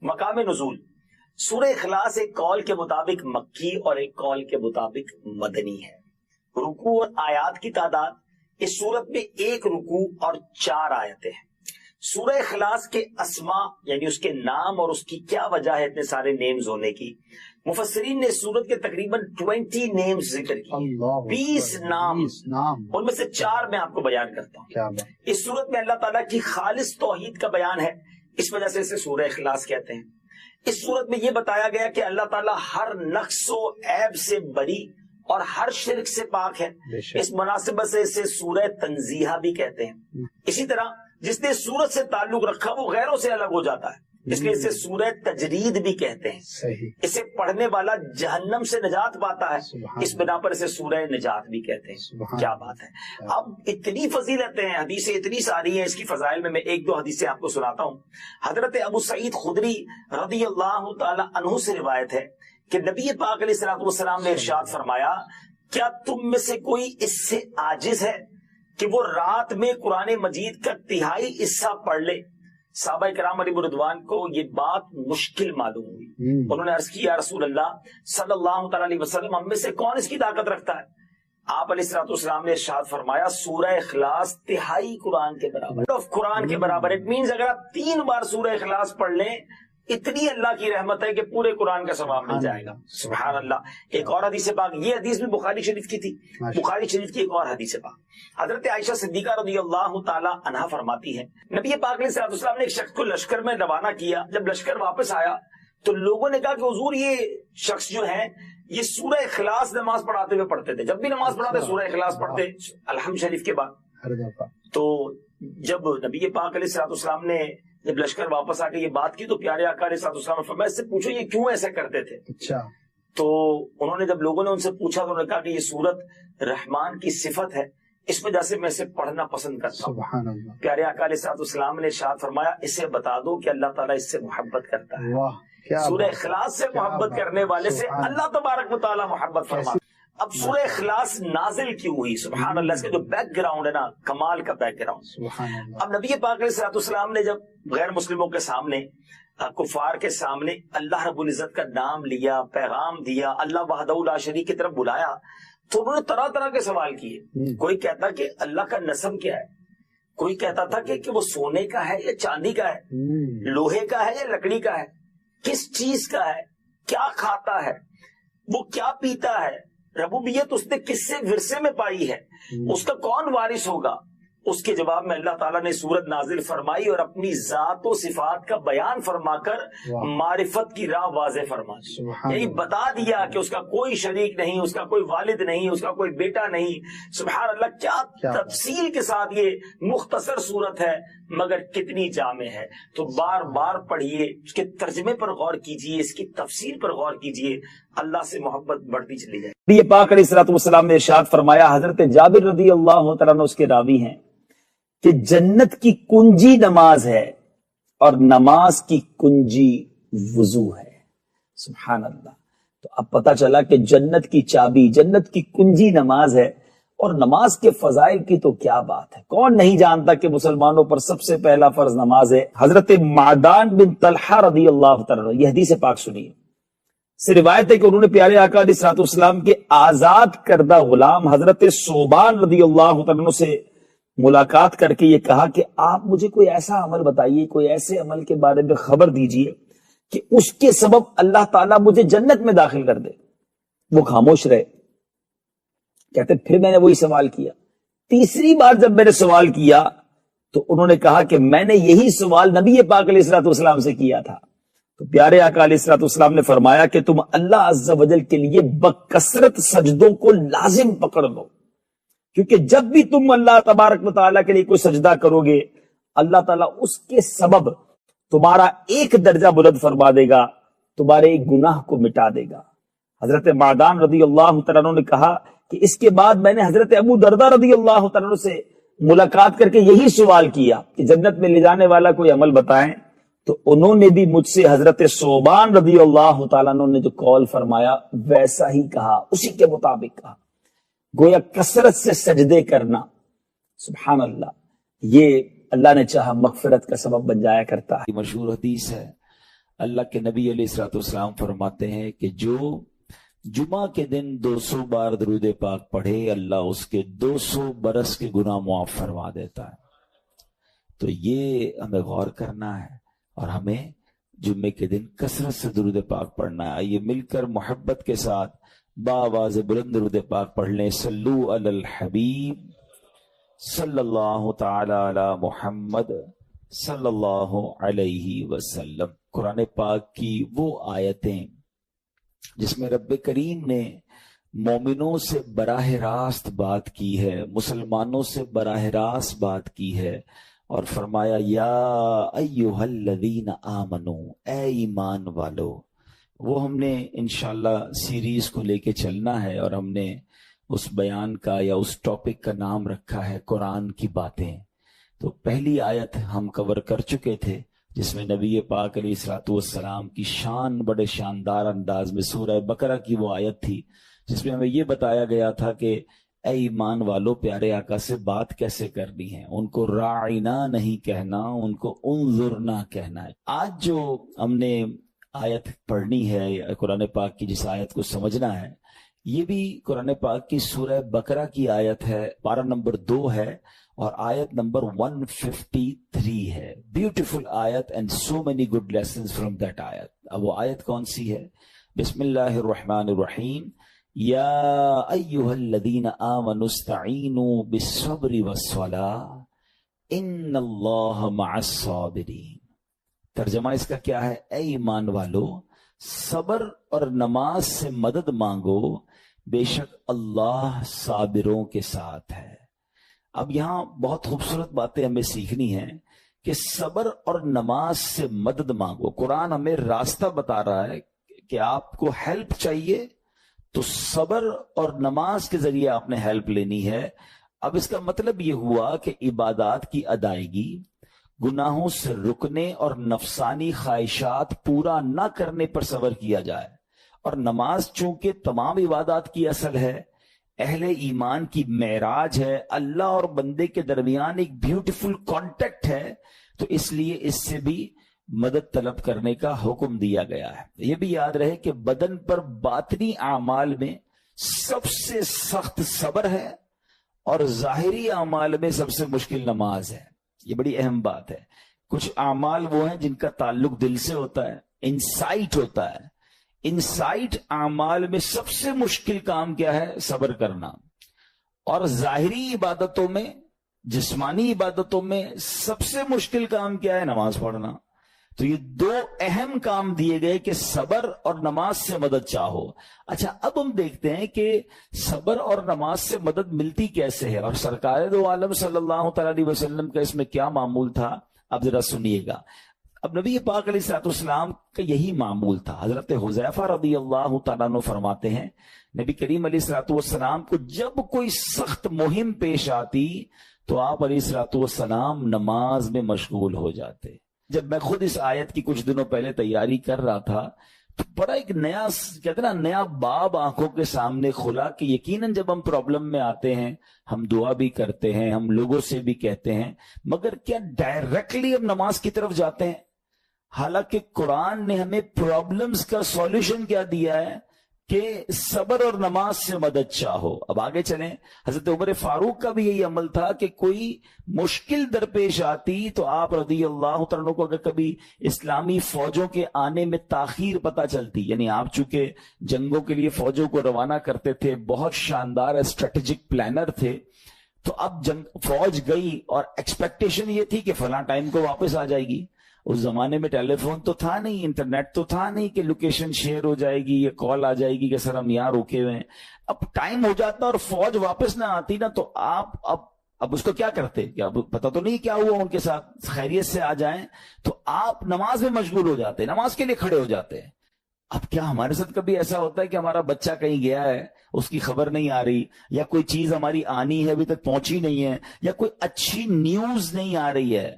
مقام نزول سورہ اخلاص ایک قول کے مطابق مکی اور ایک قول کے مطابق مدنی ہے۔ رکوع اور آیات کی تعداد اس سورت میں 1 رکوع اور 4 آیتیں ہیں۔ سورہ اخلاص کے اسماء یعنی اس کے نام اور اس کی کیا وجہ ہے اتنے سارے نیمز ہونے کی، مفسرین نے اس سورت کے تقریباً 20 نیمز ذکر کیے، 20 نام، ان میں سے 4 میں آپ کو بیان کرتا ہوں۔ اس سورت میں اللہ تعالیٰ کی خالص توحید کا بیان ہے، اس وجہ سے اسے سورہ اخلاص کہتے ہیں۔ اس سورت میں یہ بتایا گیا کہ اللہ تعالیٰ ہر نقص و عیب سے بری اور ہر شرک سے پاک ہے، اس مناسبت سے اسے سورہ تنزیہ بھی کہتے ہیں۔ اسی طرح جس نے سورت سے تعلق رکھا وہ غیروں سے الگ ہو جاتا ہے، اس لیے اسے سورہ تجرید بھی کہتے ہیں۔ اسے پڑھنے والا جہنم سے نجات پاتا ہے، اس بنا پر اسے سورہ نجات بھی کہتے ہیں۔ کیا بات ہے! اب اتنی فضیلتیں ہیں، حدیثیں اتنی ساری ہیں اس کی فضائل میں 1-2 حدیثیں آپ کو سناتا ہوں۔ حضرت ابو سعید خدری رضی اللہ تعالی عنہ سے روایت ہے کہ نبی پاک علیہ الصلوۃ والسلام نے ارشاد فرمایا، کیا تم میں سے کوئی اس سے عاجز ہے کہ وہ رات میں قرآن مجید کا 1/3 حصہ پڑھ لے؟ صحابہ کرام علیہ رضوان کو یہ بات مشکل معلوم ہوئی، انہوں نے عرض کیا یا رسول اللہ صلی اللہ تعالی علیہ وسلم، ہم میں سے کون اس کی طاقت رکھتا ہے؟ آپ علیہ الصلوۃ والسلام نے ارشاد فرمایا، سورہ اخلاص 1/3 قرآن کے برابر، قرآن کے برابر۔ اٹ مینز اگر آپ 3 بار سورہ اخلاص پڑھ لیں، اتنی اللہ کی رحمت ہے کہ پورے قرآن کا ثواب مل جائے گا۔ سبحان اللہ۔ ایک اور حدیث پاک، یہ حدیث بھی بخاری شریف کی تھی، بخاری شریف کی ایک اور حدیث پاک، حضرت عائشہ صدیقہ رضی اللہ تعالی عنہا فرماتی ہے، نبی پاک علیہ الصلوۃ والسلام نے ایک شخص کو لشکر میں روانہ کیا، جب لشکر واپس آیا تو لوگوں نے کہا کہ حضور یہ شخص جو ہے یہ سورہ اخلاص نماز پڑھاتے ہوئے پڑھتے تھے، جب بھی نماز پڑھاتے سورہ اخلاص پڑھتے الحمد شریف کے بعد۔ تو جب نبی پاک علیہ الصلوۃ والسلام نے جب لشکر واپس آ کے یہ بات کی تو پیارے آقا علیہ الصلوۃ والسلام نے فرمایا، اس سے پوچھو یہ کیوں ایسا کرتے تھے؟ اچھا۔ تو انہوں نے جب لوگوں نے ان سے پوچھا تو انہوں نے کہا کہ یہ سورت رحمان کی صفت ہے، اس وجہ سے میں اسے پڑھنا پسند کرتا ہوں۔ سبحان اللہ۔ پیارے آقا علیہ الصلوۃ والسلام نے ارشاد فرمایا، اسے بتا دو کہ اللہ تعالیٰ اس سے محبت کرتا ہے۔ سورہ اخلاص سے محبت کرنے والے سے اللہ تبارک و تعالیٰ محبت فرماتا ہے۔ اب سورہ اخلاص نازل کیوں ہوئی؟ سبحان اللہ، اس کا جو بیک گراؤنڈ ہے نا، کمال کا بیک گراؤنڈ۔ اب نبی پاک علیہ الصلوۃ والسلام نے جب غیر مسلموں کے سامنے، کفار کے سامنے اللہ رب العزت کا نام لیا، پیغام دیا، اللہ وحدہ لا شریک کی طرف بلایا، تو انہوں نے طرح طرح کے سوال کیے۔ کوئی کہتا کہ اللہ کا نسب کیا ہے، کوئی کہتا تھا کہ وہ سونے کا ہے یا چاندی کا ہے، لوہے کا ہے یا لکڑی کا ہے، کس چیز کا ہے، کیا کھاتا ہے، وہ کیا پیتا ہے، ربوبیت اس نے کس سے ورثے میں پائی ہے، اس کا کون وارث ہوگا؟ اس کے جواب میں اللہ تعالیٰ نے سورت نازل فرمائی اور اپنی ذات و صفات کا بیان فرما کر معرفت کی راہ واضح فرما دی، یعنی بتا دیا کہ اس کا کوئی شریک نہیں، اس کا کوئی والد نہیں، اس کا کوئی بیٹا نہیں۔ سبحان اللہ، کیا تفصیل کے ساتھ یہ مختصر سورت ہے مگر کتنی جامع ہے۔ تو بار بار پڑھیے، اس کے ترجمے پر غور کیجیے، اس کی تفسیر پر غور کیجیے، اللہ سے محبت بڑھتی چلی جائے۔ نبی پاک علیہ الصلوۃ والسلام نے ارشاد فرمایا، حضرت جابر رضی اللہ تعالیٰ عنہ اس کے راوی ہیں، کہ جنت کی کنجی نماز ہے اور نماز کی کنجی وضو ہے۔ سبحان اللہ۔ تو اب پتہ چلا کہ جنت کی چابی، جنت کی کنجی نماز ہے، اور نماز کے فضائل کی تو کیا بات ہے، کون نہیں جانتا کہ مسلمانوں پر سب سے پہلا فرض نماز ہے۔ حضرت معدان بن طلحہ رضی اللہ تعالیٰ، یہ حدیث پاک سنیے، سے روایت ہے کہ انہوں نے پیارے آقا علیہ الصلوۃ والسلام کے آزاد کردہ غلام حضرت ثوبان رضی اللہ تعالیٰ سے ملاقات کر کے یہ کہا کہ آپ مجھے کوئی ایسا عمل بتائیے، کوئی ایسے عمل کے بارے میں خبر دیجئے کہ اس کے سبب اللہ تعالیٰ مجھے جنت میں داخل کر دے۔ وہ خاموش رہے، کہتے پھر میں نے وہی سوال کیا، تیسری بار جب میں نے سوال کیا تو انہوں نے کہا کہ میں نے یہی سوال نبی پاک علیہ الصلوۃ والسلام سے کیا تھا۔ تو پیارے آقا علیہ الصلوۃ والسلام نے فرمایا کہ تم اللہ عز و جل کے لیے بکثرت سجدوں کو لازم پکڑ لو، کیونکہ جب بھی تم اللہ تبارک و تعالیٰ کے لیے کوئی سجدہ کرو گے، اللہ تعالیٰ اس کے سبب تمہارا 1 درجہ بلند فرما دے گا، تمہارے ایک گناہ کو مٹا دے گا۔ حضرت معدان رضی اللہ تعالیٰ عنہ نے کہا کہ اس کے بعد میں نے حضرت ابو درداء رضی اللہ تعالیٰ عنہ سے ملاقات کر کے یہی سوال کیا کہ جنت میں لے جانے والا کوئی عمل بتائیں، تو انہوں نے بھی مجھ سے حضرت ثوبان رضی اللہ تعالیٰ عنہ نے جو قول فرمایا ویسا ہی کہا، اسی کے مطابق کہا۔ گویا کثرت سے سجدے کرنا، سبحان اللہ، یہ اللہ نے چاہا مغفرت کا سبب بن جایا کرتا ہے۔ مشہور حدیث ہے، اللہ کے نبی علیہ الصلوۃ والسلام فرماتے ہیں کہ جو جمعہ کے دن 200 بار درود پاک پڑھے اللہ اس کے 200 برس کے گناہ معاف فرما دیتا ہے۔ تو یہ ہمیں غور کرنا ہے اور ہمیں جمعے کے دن کثرت سے درود پاک پڑھنا ہے۔ آئیے مل کر محبت کے ساتھ باواز بلند درود پاک پڑھ لیں۔ صلو علی الحبیب صلی اللہ تعالی علی محمد صلی اللہ علیہ وسلم۔ قرآن پاک کی وہ آیتیں جس میں رب کریم نے مومنوں سے براہ راست بات کی ہے، مسلمانوں سے براہ راست بات کی ہے اور فرمایا یا ایھا الذین آمنو، اے ایمان والو۔ وہ ہم نے انشاءاللہ سیریز کو لے کے چلنا ہے اور ہم نے اس بیان کا یا اس ٹاپک کا نام رکھا ہے قرآن کی باتیں۔ تو پہلی آیت ہم کور کر چکے تھے جس میں نبی پاک علیہ الصلوۃ والسلام کی شان بڑے شاندار انداز میں سورہ بقرہ کی وہ آیت تھی جس میں ہمیں یہ بتایا گیا تھا کہ اے ایمان والو پیارے آقا سے بات کیسے کرنی ہے، ان کو راعنا نہیں کہنا، ان کو انظرنا کہنا ہے۔ آج جو ہم نے آیت پڑھنی ہے قرآن پاک کی، جس آیت کو سمجھنا ہے، یہ بھی قرآن پاک کی سورہ بقرہ کی آیت ہے، پارہ نمبر 2 ہے اور آیت نمبر 153 ہے۔ بیوٹیفل آیت and so many good lessons from that آیت۔ اب وہ آیت کون سی ہے؟ بسم اللہ الرحمن الرحیم۔ یا ایھا الذین آمنوا استعینوا بالصبر والصلاۃ ان اللہ مع الصابرین۔ ترجمہ اس کا کیا ہے؟ اے ایمان والو صبر اور نماز سے مدد مانگو، بے شک اللہ صابروں کے ساتھ ہے۔ اب یہاں بہت خوبصورت باتیں ہمیں سیکھنی ہیں کہ صبر اور نماز سے مدد مانگو۔ قرآن ہمیں راستہ بتا رہا ہے کہ آپ کو ہیلپ چاہیے تو صبر اور نماز کے ذریعے آپ نے ہیلپ لینی ہے۔ اب اس کا مطلب یہ ہوا کہ عبادات کی ادائیگی، گناہوں سے رکنے اور نفسانی خواہشات پورا نہ کرنے پر صبر کیا جائے، اور نماز چونکہ تمام عبادات کی اصل ہے، اہل ایمان کی معراج ہے، اللہ اور بندے کے درمیان ایک بیوٹیفل کانٹیکٹ ہے، تو اس لیے اس سے بھی مدد طلب کرنے کا حکم دیا گیا ہے۔ یہ بھی یاد رہے کہ بدن پر باطنی اعمال میں سب سے سخت صبر ہے اور ظاہری اعمال میں سب سے مشکل نماز ہے۔ یہ بڑی اہم بات ہے۔ کچھ اعمال وہ ہیں جن کا تعلق دل سے ہوتا ہے، انسائٹ ہوتا ہے۔ انسائٹ اعمال میں سب سے مشکل کام کیا ہے؟ صبر کرنا۔ اور ظاہری عبادتوں میں، جسمانی عبادتوں میں سب سے مشکل کام کیا ہے؟ نماز پڑھنا۔ تو یہ دو اہم کام دیے گئے کہ صبر اور نماز سے مدد چاہو۔ اچھا، اب ہم دیکھتے ہیں کہ صبر اور نماز سے مدد ملتی کیسے ہے، اور سرکار دو عالم صلی اللہ تعالی علیہ وسلم کا اس میں کیا معمول تھا، اب ذرا سنیے گا۔ اب نبی پاک علیہ الصلوۃ والسلام کا یہی معمول تھا۔ حضرت حذیفہ رضی اللہ تعالیٰ عنہ فرماتے ہیں نبی کریم علیہ الصلوۃ والسلام کو جب کوئی سخت مہم پیش آتی تو آپ علیہ الصلوۃ والسلام نماز میں مشغول ہو جاتے۔ جب میں خود اس آیت کی کچھ دنوں پہلے تیاری کر رہا تھا تو بڑا ایک نیا، کہتے نا، نیا باب آنکھوں کے سامنے کھلا کہ یقیناً جب ہم پرابلم میں آتے ہیں ہم دعا بھی کرتے ہیں، ہم لوگوں سے بھی کہتے ہیں، مگر کیا ڈائریکٹلی ہم نماز کی طرف جاتے ہیں؟ حالانکہ قرآن نے ہمیں پرابلمز کا سولوشن کیا دیا ہے کہ صبر اور نماز سے مدد چاہو۔ اب آگے چلیں، حضرت عمر فاروق کا بھی یہی عمل تھا کہ کوئی مشکل درپیش آتی تو آپ رضی اللہ تعالیٰ کو اگر کبھی اسلامی فوجوں کے آنے میں تاخیر پتہ چلتی، یعنی آپ چونکہ جنگوں کے لیے فوجوں کو روانہ کرتے تھے، بہت شاندار اسٹریٹجک پلانر تھے، تو اب فوج گئی اور ایکسپیکٹیشن یہ تھی کہ فلاں ٹائم کو واپس آ جائے گی۔ اس زمانے میں ٹیلی فون تو تھا نہیں، انٹرنیٹ تو تھا نہیں کہ لوکیشن شیئر ہو جائے گی یا کال آ جائے گی کہ سر ہم یہاں رکے ہوئے ہیں۔ اب ٹائم ہو جاتا اور فوج واپس نہ آتی نا، تو آپ اب اس کو کیا کرتے؟ کیا پتا تو نہیں کیا ہوا ان کے ساتھ، خیریت سے آ جائیں، تو آپ نماز میں مشغول ہو جاتے، نماز کے لیے کھڑے ہو جاتے۔ اب کیا ہمارے ساتھ کبھی ایسا ہوتا ہے کہ ہمارا بچہ کہیں گیا ہے، اس کی خبر نہیں آ رہی، یا کوئی چیز ہماری آنی ہے ابھی تک پہنچی نہیں ہے، یا کوئی اچھی نیوز نہیں آ رہی ہے،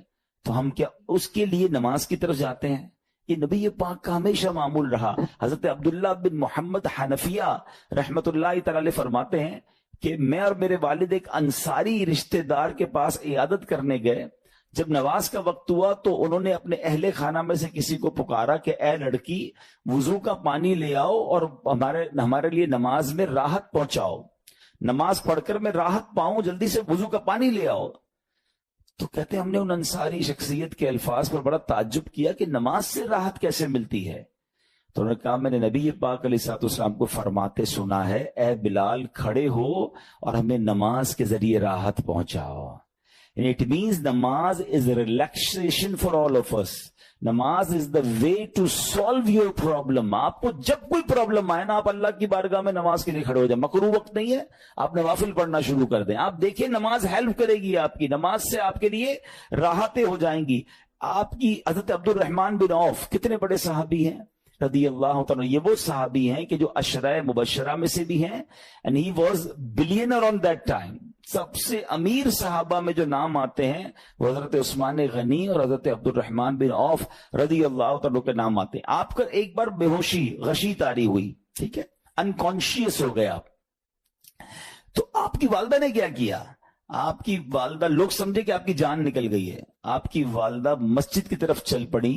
تو ہم کیا اس کے لیے نماز کی طرف جاتے ہیں؟ یہ نبی پاک کا ہمیشہ معمول رہا۔ حضرت عبداللہ بن محمد حنفیہ رحمت اللہ تعالی فرماتے ہیں کہ میں اور میرے والد ایک انصاری رشتہ دار کے پاس عیادت کرنے گئے جب نماز کا وقت ہوا تو انہوں نے اپنے اہل خانہ میں سے کسی کو پکارا کہ اے لڑکی وضو کا پانی لے آؤ اور ہمارے لیے نماز میں راحت پہنچاؤ، نماز پڑھ کر میں راحت پاؤں، جلدی سے وضو کا پانی لے آؤ۔ تو کہتے ہیں ہم نے ان انصاری شخصیت کے الفاظ پر بڑا تعجب کیا کہ نماز سے راحت کیسے ملتی ہے؟ تو انہوں نے کہا میں نے نبی پاک علیہ الصلوۃ والسلام کو فرماتے سنا ہے، اے بلال کھڑے ہو اور ہمیں نماز کے ذریعے راحت پہنچاؤ۔ It means namaz is a relaxation for all of us. نماز is the way to solve your problem. آپ کو جب کوئی پرابلم آئے نا، آپ اللہ کی بارگاہ میں نماز کے لیے کھڑے ہو جائیں، مکروہ وقت نہیں ہے، آپ نوافل پڑھنا شروع کر دیں، آپ دیکھیں نماز ہیلپ کرے گی آپ کی، نماز سے آپ کے لیے راحتیں ہو جائیں گی۔ آپ کی حضرت عبد الرحمن بن عوف کتنے بڑے صحابی ہیں رضی اللہ تعالیٰ، یہ وہ صحابی ہیں کہ جو عشرہ مبشرہ میں سے بھی ہیں، and he was billionaire on that time. سب سے امیر صحابہ میں جو نام آتے ہیں وہ حضرت عثمان غنی اور حضرت عبد الرحمن بن عوف رضی اللہ تعالیٰ کے نام آتے ہیں۔ آپ کا ایک بار بے ہوشی غشی طاری ہوئی، ٹھیک ہے، انکانشیس ہو گئے آپ، تو آپ کی والدہ نے کیا کیا؟ آپ کی والدہ، لوگ سمجھے کہ آپ کی جان نکل گئی ہے، آپ کی والدہ مسجد کی طرف چل پڑی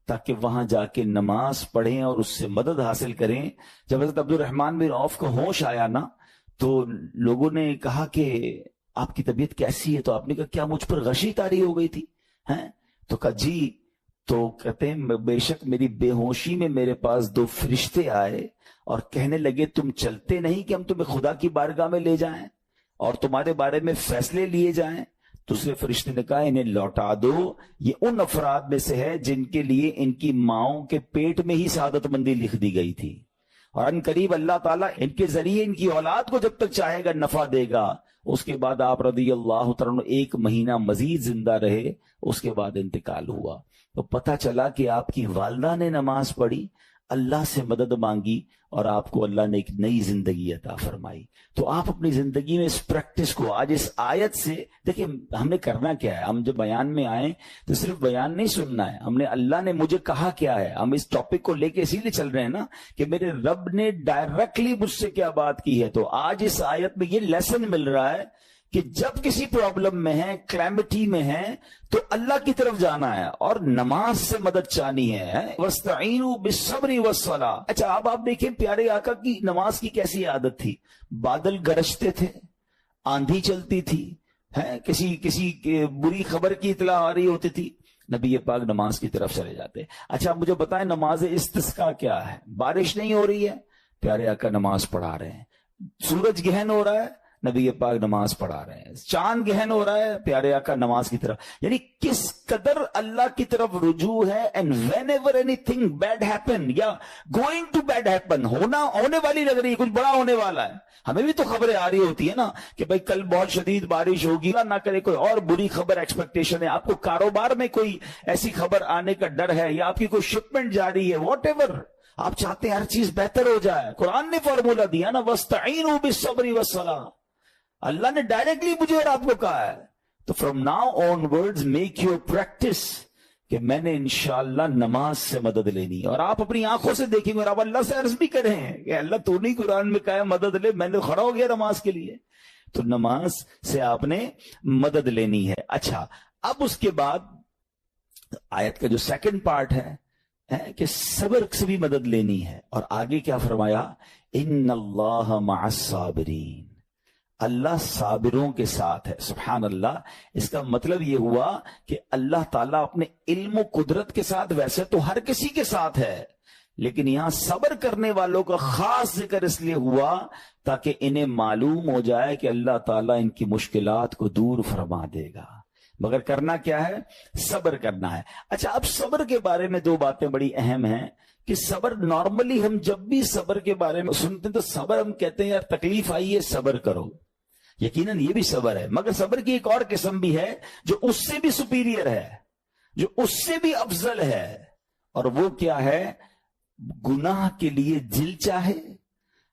تاکہ وہاں جا کے نماز پڑھیں اور اس سے مدد حاصل کریں۔ جب حضرت عبد الرحمن بن عوف کو ہوش آیا نا تو لوگوں نے کہا کہ آپ کی طبیعت کیسی ہے؟ تو آپ نے کہا کیا مجھ پر غشی طاری ہو گئی تھی ہیں؟ تو کہا جی، تو کہتے ہیں بے شک میری بے ہوشی میں میرے پاس دو فرشتے آئے اور کہنے لگے تم چلتے نہیں کہ ہم تمہیں خدا کی بارگاہ میں لے جائیں اور تمہارے بارے میں فیصلے لیے جائیں؟ دوسرے فرشتے نے کہا انہیں لوٹا دو، یہ ان افراد میں سے ہے جن کے لیے ان کی ماؤں کے پیٹ میں ہی سعادت مندی لکھ دی گئی تھی، اور ان قریب اللہ تعالیٰ ان کے ذریعے ان کی اولاد کو جب تک چاہے گا نفع دے گا۔ اس کے بعد آپ رضی اللہ تعالیٰ 1 مہینہ مزید زندہ رہے، اس کے بعد انتقال ہوا۔ تو پتہ چلا کہ آپ کی والدہ نے نماز پڑھی، اللہ سے مدد مانگی اور آپ کو اللہ نے ایک نئی زندگی عطا فرمائی۔ تو آپ اپنی زندگی میں اس پریکٹس کو آج اس آیت سے دیکھیں، ہم نے کرنا کیا ہے؟ ہم جب بیان میں آئیں تو صرف بیان نہیں سننا ہے، ہم نے اللہ نے مجھے کہا کیا ہے، ہم اس ٹاپک کو لے کے اسی لیے چل رہے ہیں نا کہ میرے رب نے ڈائریکٹلی مجھ سے کیا بات کی ہے۔ تو آج اس آیت میں یہ لیسن مل رہا ہے کہ جب کسی پرابلم میں ہیں، کلیمٹی میں ہیں، تو اللہ کی طرف جانا ہے اور نماز سے مدد چاہنی ہے۔ وَاسْتَعِينُوا بِالصَّبْرِ وَالصَّلَاةِ۔ اچھا اب آپ دیکھیں پیارے آقا کی نماز کی کیسی عادت تھی، بادل گرجتے تھے، آندھی چلتی تھی، کسی بری خبر کی اطلاع آ رہی ہوتی تھی، نبی پاک نماز کی طرف چلے جاتے۔ اچھا مجھے بتائیں نماز استسقاء کیا ہے؟ بارش نہیں ہو رہی ہے، پیارے آقا نماز پڑھا رہے ہیں۔ سورج گہن ہو رہا ہے، نبی پاک نماز پڑھا رہے ہیں۔ چاند گہن ہو رہا ہے، پیارے آقا نماز کی طرف، یعنی کس قدر اللہ کی طرف رجوع ہے۔ And whenever anything bad happen یا گوئنگ ٹو بیڈ ہیپن، ہونے والی لگ رہی ہے، کچھ بڑا ہونے والا ہے، ہمیں بھی تو خبریں آ رہی ہوتی ہے نا کہ بھائی کل بہت شدید بارش ہوگی، نہ کرے کوئی اور بری خبر ایکسپیکٹیشن ہے، آپ کو کاروبار میں کوئی ایسی خبر آنے کا ڈر ہے، یا آپ کی کوئی شپمنٹ جاری ہے، واٹ ایور آپ چاہتے ہیں ہر چیز بہتر ہو جائے۔ قرآن نے فارمولا دیا نا، وَاسْتَعِينُوا بِالصَّبْرِ وَالصَّلَاةِ، اللہ نے ڈائریکٹلی مجھے اور آپ کو کہا ہے۔ تو from now on words make your practice کہ میں نے انشاءاللہ نماز سے مدد لینی ہے، اور آپ اپنی آنکھوں سے دیکھیں گے اور آپ اللہ سے عرض بھی کریں کہ اللہ تو نہیں قرآن میں کہا ہے مدد لے، میں نے کھڑا ہو گیا نماز کے لیے، تو نماز سے آپ نے مدد لینی ہے۔ اچھا اب اس کے بعد آیت کا جو سیکنڈ پارٹ ہے کہ صبر سے بھی مدد لینی ہے، اور آگے کیا فرمایا؟ ان اللہ مع الصابرین، اللہ صابروں کے ساتھ ہے۔ سبحان اللہ، اس کا مطلب یہ ہوا کہ اللہ تعالیٰ اپنے علم و قدرت کے ساتھ ویسے تو ہر کسی کے ساتھ ہے، لیکن یہاں صبر کرنے والوں کا خاص ذکر اس لیے ہوا تاکہ انہیں معلوم ہو جائے کہ اللہ تعالیٰ ان کی مشکلات کو دور فرما دے گا۔ مگر کرنا کیا ہے؟ صبر کرنا ہے۔ اچھا اب صبر کے بارے میں 2 باتیں بڑی اہم ہیں کہ صبر نارملی ہم جب بھی صبر کے بارے میں سنتے ہیں تو صبر ہم کہتے ہیں یار تکلیف آئی ہے صبر کرو، یقیناً یہ بھی صبر ہے، مگر صبر کی ایک اور قسم بھی ہے جو اس سے بھی سپیریئر ہے، جو اس سے بھی افضل ہے، اور وہ کیا ہے؟ گناہ کے لیے دل چاہے،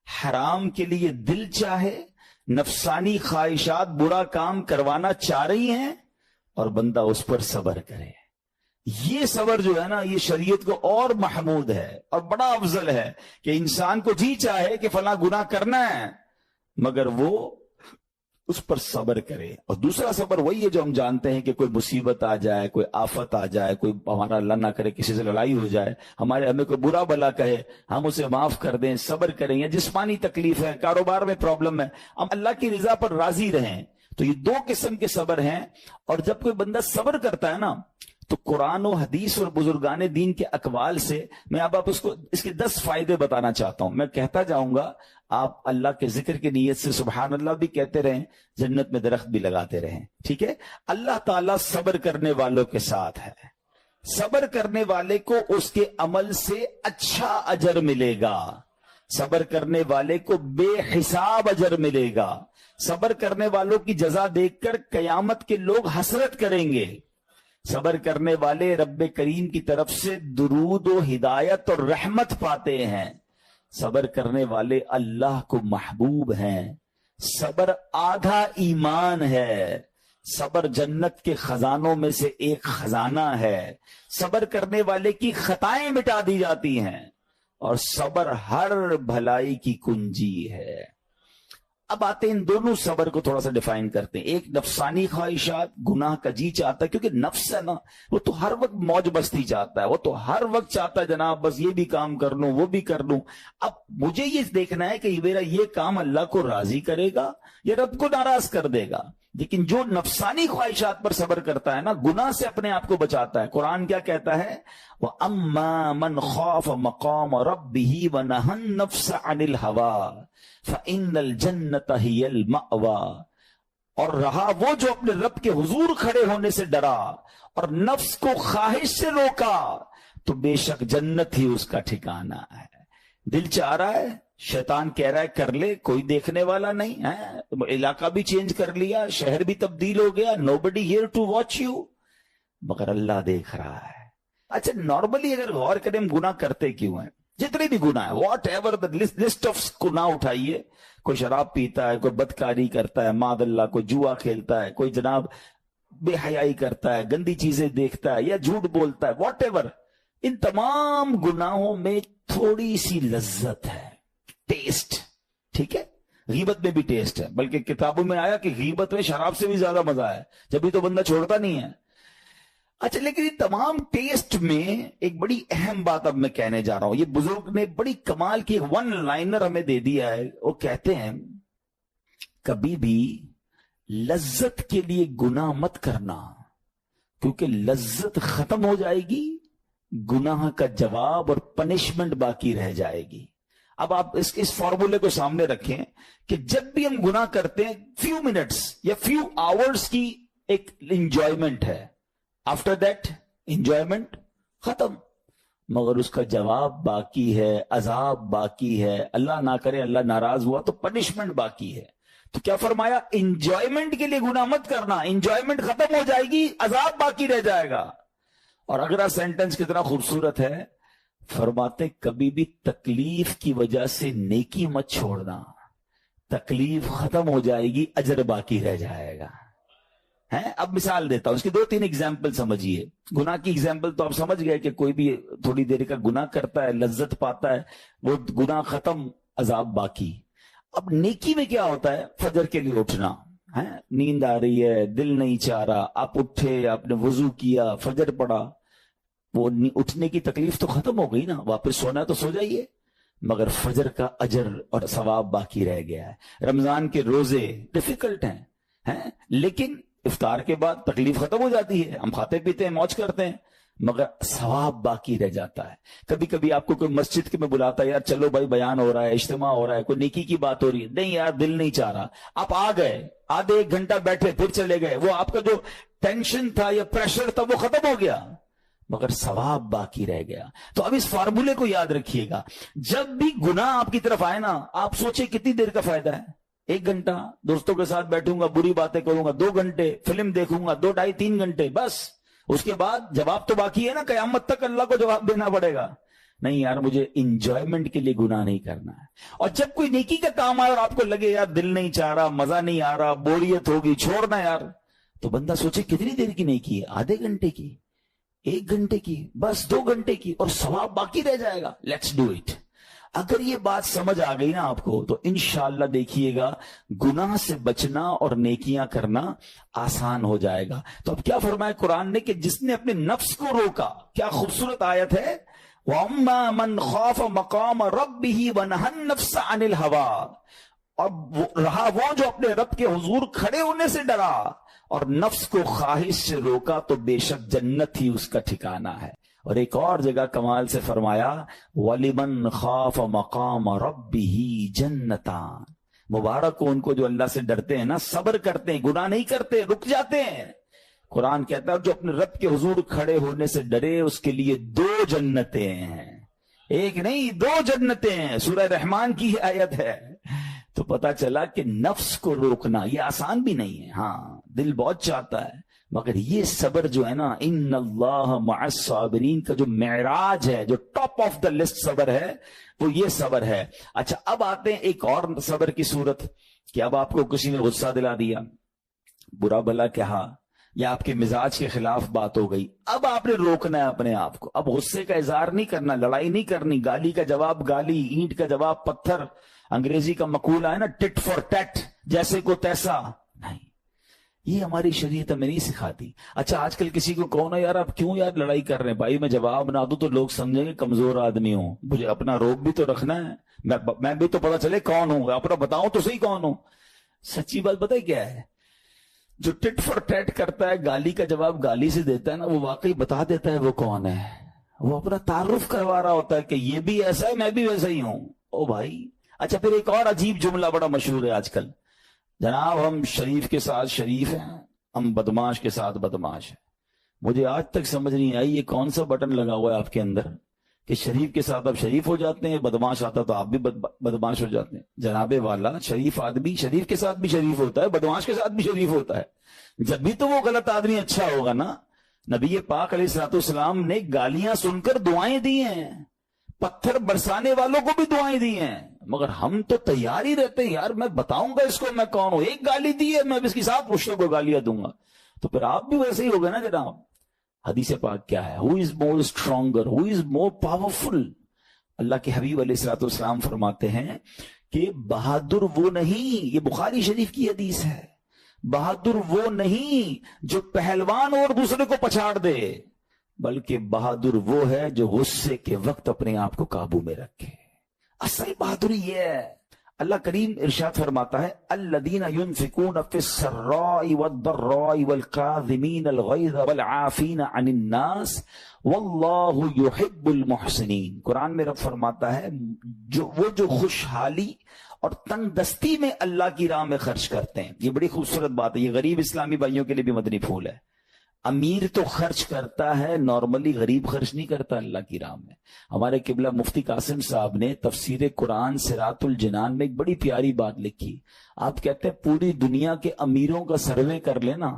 حرام کے لیے دل چاہے، نفسانی خواہشات برا کام کروانا چاہ رہی ہیں اور بندہ اس پر صبر کرے۔ یہ صبر جو ہے نا، یہ شریعت کو اور محمود ہے اور بڑا افضل ہے کہ انسان کو جی چاہے کہ فلاں گناہ کرنا ہے، مگر وہ اس پر صبر کرے. اور دوسرا صبر وہی ہے جو ہم جانتے ہیں کہ کوئی مصیبت آ جائے, کوئی آفت آ جائے, کوئی ہمارا اللہ نہ کرے کسی سے لڑائی ہو جائے, ہمیں کوئی برا بلا کہے, ہم اسے معاف کر دیں, صبر کریں. یا جسمانی تکلیف ہے, کاروبار میں پرابلم ہے, ہم اللہ کی رضا پر راضی رہیں. تو یہ 2 قسم کے صبر ہیں. اور جب کوئی بندہ صبر کرتا ہے نا, تو قرآن و حدیث اور بزرگان دین کے اقوال سے میں اب آپ اس کے 10 فائدے بتانا چاہتا ہوں. میں کہتا جاؤں گا, آپ اللہ کے ذکر کی نیت سے سبحان اللہ بھی کہتے رہیں, جنت میں درخت بھی لگاتے رہیں. ٹھیک ہے. اللہ تعالیٰ صبر کرنے والوں کے ساتھ ہے. صبر کرنے والے کو اس کے عمل سے اچھا اجر ملے گا. صبر کرنے والے کو بے حساب اجر ملے گا. صبر کرنے والوں کی جزا دیکھ کر قیامت کے لوگ حسرت کریں گے. صبر کرنے والے رب کریم کی طرف سے درود و ہدایت اور رحمت پاتے ہیں. صبر کرنے والے اللہ کو محبوب ہیں. صبر آدھا ایمان ہے. صبر جنت کے خزانوں میں سے ایک خزانہ ہے. صبر کرنے والے کی خطائیں مٹا دی جاتی ہیں, اور صبر ہر بھلائی کی کنجی ہے. اب آتے ہیں ان دونوں صبر کو تھوڑا سا ڈیفائن کرتے ہیں. ایک نفسانی خواہشات, گناہ کا جی چاہتا ہے, کیونکہ نفس ہے نا, وہ تو ہر وقت موج مستی چاہتا ہے, وہ تو ہر وقت چاہتا ہے جناب بس یہ بھی کام کر لوں وہ بھی کر لوں. اب مجھے یہ دیکھنا ہے کہ میرا یہ کام اللہ کو راضی کرے گا یا رب کو ناراض کر دے گا. لیکن جو نفسانی خواہشات پر صبر کرتا ہے نا, گناہ سے اپنے آپ کو بچاتا ہے. قرآن کیا کہتا ہے؟ وَأَمَّا مَنْ خَافَ مَقَامَ رَبِّهِ وَنَهَى النَّفْسَ عَنِ الْهَوَىٰ فَإِنَّ الْجَنَّةَ هِيَ الْمَأْوَىٰ. اور رہا وہ جو اپنے رب کے حضور کھڑے ہونے سے ڈرا اور نفس کو خواہش سے روکا, تو بے شک جنت ہی اس کا ٹھکانہ ہے. دل چاہ رہا ہے, شیطان کہہ رہا ہے کر لے, کوئی دیکھنے والا نہیں ہے, علاقہ بھی چینج کر لیا, شہر بھی تبدیل ہو گیا, nobody here to watch you, مگر اللہ دیکھ رہا ہے. اچھا نارملی اگر غور کریں ہم گناہ کرتے کیوں ہیں؟ جتنے بھی گناہ ہے, واٹ ایور لسٹ آف گناہ اٹھائیے, کوئی شراب پیتا ہے, کوئی بدکاری کرتا ہے, معاذ اللہ, کوئی جوا کھیلتا ہے, کوئی جناب بے حیائی کرتا ہے, گندی چیزیں دیکھتا ہے یا جھوٹ بولتا ہے, واٹ ایور, ان تمام گناہوں میں تھوڑی سی لذت ہے, ٹیسٹ. ٹھیک ہے, غیبت میں بھی ٹیسٹ ہے, بلکہ کتابوں میں آیا کہ غیبت میں شراب سے بھی زیادہ مزہ ہے, جبھی تو بندہ چھوڑتا نہیں ہے. اچھا لیکن یہ تمام ٹیسٹ میں ایک بڑی اہم بات اب میں کہنے جا رہا ہوں. یہ بزرگ نے بڑی کمال کی 1 لائنر ہمیں دے دیا ہے. وہ کہتے ہیں کبھی بھی لذت کے لیے گناہ مت کرنا, کیونکہ لذت ختم ہو جائے گی, گناہ کا جواب اور پنشمنٹ باقی رہ جائے گی. اب آپ اس فارمولے کو سامنے رکھیں کہ جب بھی ہم گناہ کرتے ہیں فیو منٹس یا فیو آورز کی ایک انجوائمنٹ ہے, آفٹر دیٹ انجوائمنٹ ختم, مگر اس کا جواب باقی ہے, عذاب باقی ہے, اللہ نہ کرے اللہ ناراض ہوا تو پنشمنٹ باقی ہے. تو کیا فرمایا؟ انجوائمنٹ کے لیے گناہ مت کرنا, انجوائمنٹ ختم ہو جائے گی, عذاب باقی رہ جائے گا. اور اگلا سینٹنس کتنا خوبصورت ہے, فرماتے کبھی بھی تکلیف کی وجہ سے نیکی مت چھوڑنا, تکلیف ختم ہو جائے گی, اجر باقی رہ جائے گا. اب مثال دیتا ہوں, اس کی 2-3 ایگزامپل سمجھیے. گناہ کی ایگزامپل تو آپ سمجھ گئے کہ کوئی بھی تھوڑی دیر کا گناہ کرتا ہے, لذت پاتا ہے, وہ گناہ ختم, عذاب باقی. اب نیکی میں کیا ہوتا ہے؟ فجر کے لیے اٹھنا, نیند آ رہی ہے, دل نہیں چاہ رہا, آپ اٹھے, آپ نے وضو کیا, فجر پڑا, وہ اٹھنے کی تکلیف تو ختم ہو گئی نا, واپس سونا ہے تو سو جائیے, مگر فجر کا اجر اور ثواب باقی رہ گیا ہے. رمضان کے روزے ڈیفیکلٹ ہیں, لیکن افطار کے بعد تکلیف ختم ہو جاتی ہے, ہم کھاتے پیتے ہیں, موج کرتے ہیں, مگر ثواب باقی رہ جاتا ہے. کبھی کبھی آپ کو کوئی مسجد کے میں بلاتا ہے, یار چلو بھائی بیان ہو رہا ہے, اجتماع ہو رہا ہے, کوئی نیکی کی بات ہو رہی ہے, نہیں یار دل نہیں چاہ رہا, آپ آ گئے, آدھے 1 گھنٹہ بیٹھے, پھر چلے گئے, وہ آپ کا جو ٹینشن تھا یا پریشر تھا وہ ختم ہو گیا, مگر ثواب باقی رہ گیا. تو اب اس فارمولے کو یاد رکھیے گا, جب بھی گناہ آپ کی طرف آئے نا, آپ سوچیں کتنی دیر کا فائدہ ہے. 1 گھنٹہ دوستوں کے ساتھ بیٹھوں گا, بری باتیں کروں گا, 2 گھنٹے فلم دیکھوں گا, 2 ڈھائی 3 گھنٹے, بس اس کے بعد جواب تو باقی ہے نا, قیامت تک اللہ کو جواب دینا پڑے گا. نہیں یار مجھے انجوائمنٹ کے لیے گناہ نہیں کرنا ہے. اور جب کوئی نیکی کا کام آئے اور آپ کو لگے یار دل نہیں چاہ رہا, مزہ نہیں آ رہا, بوریت ہوگی, چھوڑنا یار, تو بندہ سوچے کتنی دیر کی نیکی ہے, آدھے گھنٹے کی, 1 گھنٹے کی, بس 2 گھنٹے کی, اور ثواب باقی رہ جائے گا. Let's do it. اگر یہ بات سمجھ آ گئی نا آپ کو تو انشاءاللہ دیکھیے گا گناہ سے بچنا اور نیکیاں کرنا آسان ہو جائے گا. تو اب کیا فرمایا قرآن نے کہ جس نے اپنے نفس کو روکا, کیا خوبصورت آیت ہے, وَأَمَّا مَنْ خَافَ مَقَامَ رَبِّهِ وَنَهَى النَّفْسَ عَنِ الْهَوَىٰ, اب رہا وہ جو اپنے رب کے حضور کھڑے ہونے سے ڈرا اور نفس کو خواہش سے روکا تو بے شک جنت ہی اس کا ٹھکانہ ہے. اور ایک اور جگہ کمال سے فرمایا وَلِمَنْ خَافَ مَقَامَ رَبِّهِ جَنَّتَانِ, مبارک ہو ان کو جو اللہ سے ڈرتے ہیں نا, صبر کرتے ہیں, گناہ نہیں کرتے, رک جاتے ہیں. قرآن کہتا ہے جو اپنے رب کے حضور کھڑے ہونے سے ڈرے اس کے لیے 2 جنتیں ہیں, ایک نہیں 2 جنتیں ہیں. سورہ رحمان کی آیت ہے. تو پتا چلا کہ نفس کو روکنا یہ آسان بھی نہیں ہے. ہاں دل بہت چاہتا ہے, مگر یہ صبر جو ہے نا, ان اللہ مع الصابرین کا جو معراج ہے, جو ٹاپ آف دا لسٹ صبر ہے, وہ یہ صبر ہے. اچھا اب آتے ہیں ایک اور صبر کی صورت کہ اب آپ کو کسی نے غصہ دلا دیا, برا بھلا کہا, یا آپ کے مزاج کے خلاف بات ہو گئی, اب آپ نے روکنا ہے اپنے آپ کو. اب غصے کا اظہار نہیں کرنا, لڑائی نہیں کرنی, گالی کا جواب گالی, اینٹ کا جواب پتھر, انگریزی کا مقولہ ہے نا ٹٹ فار ٹیٹ, جیسے کو تیسا نہیں, یہ ہماری شریعت میں نہیں سکھاتی. اچھا آج کل کسی کو کہو نا یار آپ کیوں یار لڑائی کر رہے ہیں, بھائی میں جواب نہ دوں تو لوگ سمجھیں گے کمزور آدمی ہوں, مجھے اپنا روب بھی تو رکھنا ہے, میں بھی تو پتا چلے کون ہوں, اپنا بتاؤں تو صحیح کون ہوں. سچی بات بتائے کیا ہے, جو ٹٹ فار ٹیٹ کرتا ہے, گالی کا جواب گالی سے دیتا ہے نا, وہ واقعی بتا دیتا ہے وہ کون ہے. وہ اپنا تعارف کروا رہا ہوتا ہے کہ یہ بھی ایسا ہے, میں بھی ویسا ہی ہوں. او بھائی. اچھا پھر ایک اور عجیب جملہ بڑا مشہور ہے آج کل, جناب ہم شریف کے ساتھ شریف ہیں, ہم بدماش کے ساتھ بدماش ہیں. مجھے آج تک سمجھ نہیں آئی یہ کون سا بٹن لگا ہوا ہے آپ کے اندر کہ شریف کے ساتھ آپ شریف ہو جاتے ہیں, بدماش آتا تو آپ بھی بدماش ہو جاتے ہیں. جناب والا, شریف آدمی شریف کے ساتھ بھی شریف ہوتا ہے, بدماش کے ساتھ بھی شریف ہوتا ہے. جب بھی تو وہ غلط آدمی اچھا ہوگا نا. نبی پاک علیہ الصلوۃ والسلام نے گالیاں سن کر دعائیں دی ہیں, پتھر برسانے والوں کو بھی دعائیں دی ہیں, مگر ہم تو تیار ہی رہتے ہیں یار میں بتاؤں گا اس کو میں کون ہوں, ایک گالی دی ہے میں اس کے ساتھ مشرک کو گالیاں دوں گا. تو پھر آپ بھی ویسے ہی ہو گئے نا جناب. حدیث پاک کیا ہے, ہو از مور اسٹرانگر, ہو از مور پاورفل. اللہ کے حبیب علیہ الصلوۃ والسلام فرماتے ہیں کہ بہادر وہ نہیں, یہ بخاری شریف کی حدیث ہے, بہادر وہ نہیں جو پہلوان اور دوسرے کو پچھاڑ دے, بلکہ بہادر وہ ہے جو غصے کے وقت اپنے آپ کو قابو میں رکھے. اصل بہادری یہ ہے. اللہ کریم ارشاد فرماتا ہے الذین ينفقون فی السراء والضراء والکاظمین الغیظ والعافین عن الناس واللہ یحب المحسنین. قرآن میں رب فرماتا ہے وہ جو خوشحالی اور تنگ دستی میں اللہ کی راہ میں خرچ کرتے ہیں. یہ بڑی خوبصورت بات ہے, یہ غریب اسلامی بھائیوں کے لیے بھی مدنی پھول ہے. امیر تو خرچ کرتا ہے نارملی, غریب خرچ نہیں کرتا اللہ کی راہ میں. ہمارے قبلہ مفتی قاسم صاحب نے تفسیر قرآن صراط الجنان میں ایک بڑی پیاری بات لکھی. آپ کہتے ہیں پوری دنیا کے امیروں کا سروے کر لینا,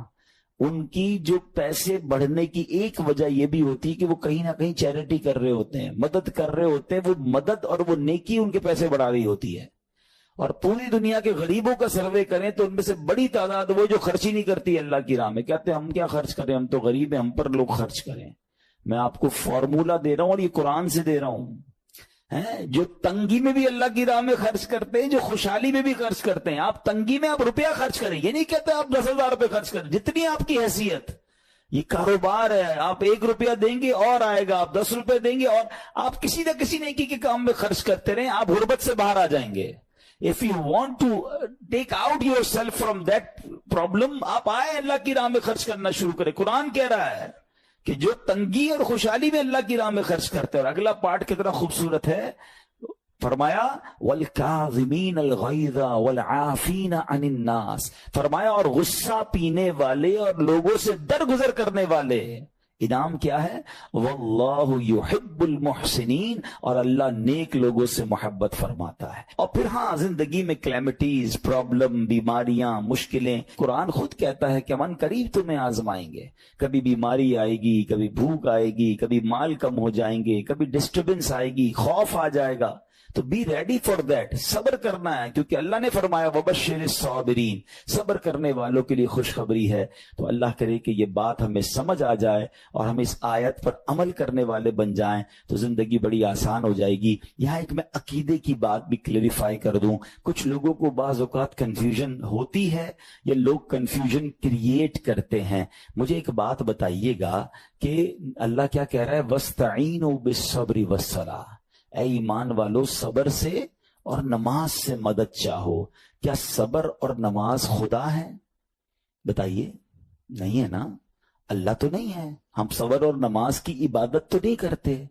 ان کی جو پیسے بڑھنے کی ایک وجہ یہ بھی ہوتی ہے کہ وہ کہیں نہ کہیں چیریٹی کر رہے ہوتے ہیں, مدد کر رہے ہوتے ہیں. وہ مدد اور وہ نیکی ان کے پیسے بڑھا رہی ہوتی ہے. اور پوری دنیا کے غریبوں کا سروے کریں تو ان میں سے بڑی تعداد وہ جو خرچ ہی نہیں کرتی اللہ کی راہ میں. کہتے ہیں ہم کیا خرچ کریں, ہم تو غریب ہیں, ہم پر لوگ خرچ کریں. میں آپ کو فارمولہ دے رہا ہوں اور یہ قرآن سے دے رہا ہوں. جو تنگی میں بھی اللہ کی راہ میں خرچ کرتے ہیں, جو خوشحالی میں بھی خرچ کرتے ہیں. آپ تنگی میں آپ روپیہ خرچ کریں, یہ نہیں کہتے آپ 10,000 روپے خرچ کریں, جتنی آپ کی حیثیت. یہ کاروبار ہے, آپ 1 روپیہ دیں گے اور آئے گا, آپ 10 روپے دیں گے اور آپ کسی نہ کسی نیکی کے کام میں خرچ کرتے رہیں, آپ غربت سے باہر آ جائیں گے. If you want to take out yourself from that problem, آپ آئے اللہ کی راہ میں خرچ کرنا شروع کریں. قرآن کہہ رہا ہے کہ جو تنگی اور خوشحالی میں اللہ کی راہ میں خرچ کرتے ہیں. اور اگلا پارٹ کتنا خوبصورت ہے, فرمایا وَالْكَاظِمِينَ الْغَيْظَ وَالْعَافِينَ عَنِ النَّاسِ, فرمایا اور غصہ پینے والے اور لوگوں سے درگزر کرنے والے. انعام کیا ہے, واللہ یحب المحسنین, اور اللہ نیک لوگوں سے محبت فرماتا ہے. اور پھر ہاں زندگی میں کلیمٹیز, پرابلم, بیماریاں, مشکلیں, قرآن خود کہتا ہے کہ من قریب تمہیں آزمائیں گے. کبھی بیماری آئے گی, کبھی بھوک آئے گی, کبھی مال کم ہو جائیں گے, کبھی ڈسٹربنس آئے گی, خوف آ جائے گا. تو بی ریڈی فار دیٹ، صبر کرنا ہے، کیونکہ اللہ نے فرمایا وبشر الصابرین، صبر کرنے والوں کے لیے خوشخبری ہے۔ تو اللہ کرے کہ یہ بات ہمیں سمجھ آ جائے اور ہم اس آیت پر عمل کرنے والے بن جائیں تو زندگی بڑی آسان ہو جائے گی۔ یہاں ایک میں عقیدے کی بات بھی کلیریفائی کر دوں، کچھ لوگوں کو بعض اوقات کنفیوژن ہوتی ہے یا لوگ کنفیوژن کریٹ کرتے ہیں۔ مجھے ایک بات بتائیے گا کہ اللہ کیا کہہ رہا ہے، وَاسْتَعِينُوا بِالصَّبْرِ وَالصَّلَاةِ، اے ایمان والو صبر سے اور نماز سے مدد چاہو۔ کیا صبر اور نماز خدا ہے؟ بتائیے، نہیں ہے نا، اللہ تو نہیں ہے۔ ہم صبر اور نماز کی عبادت تو نہیں کرتے۔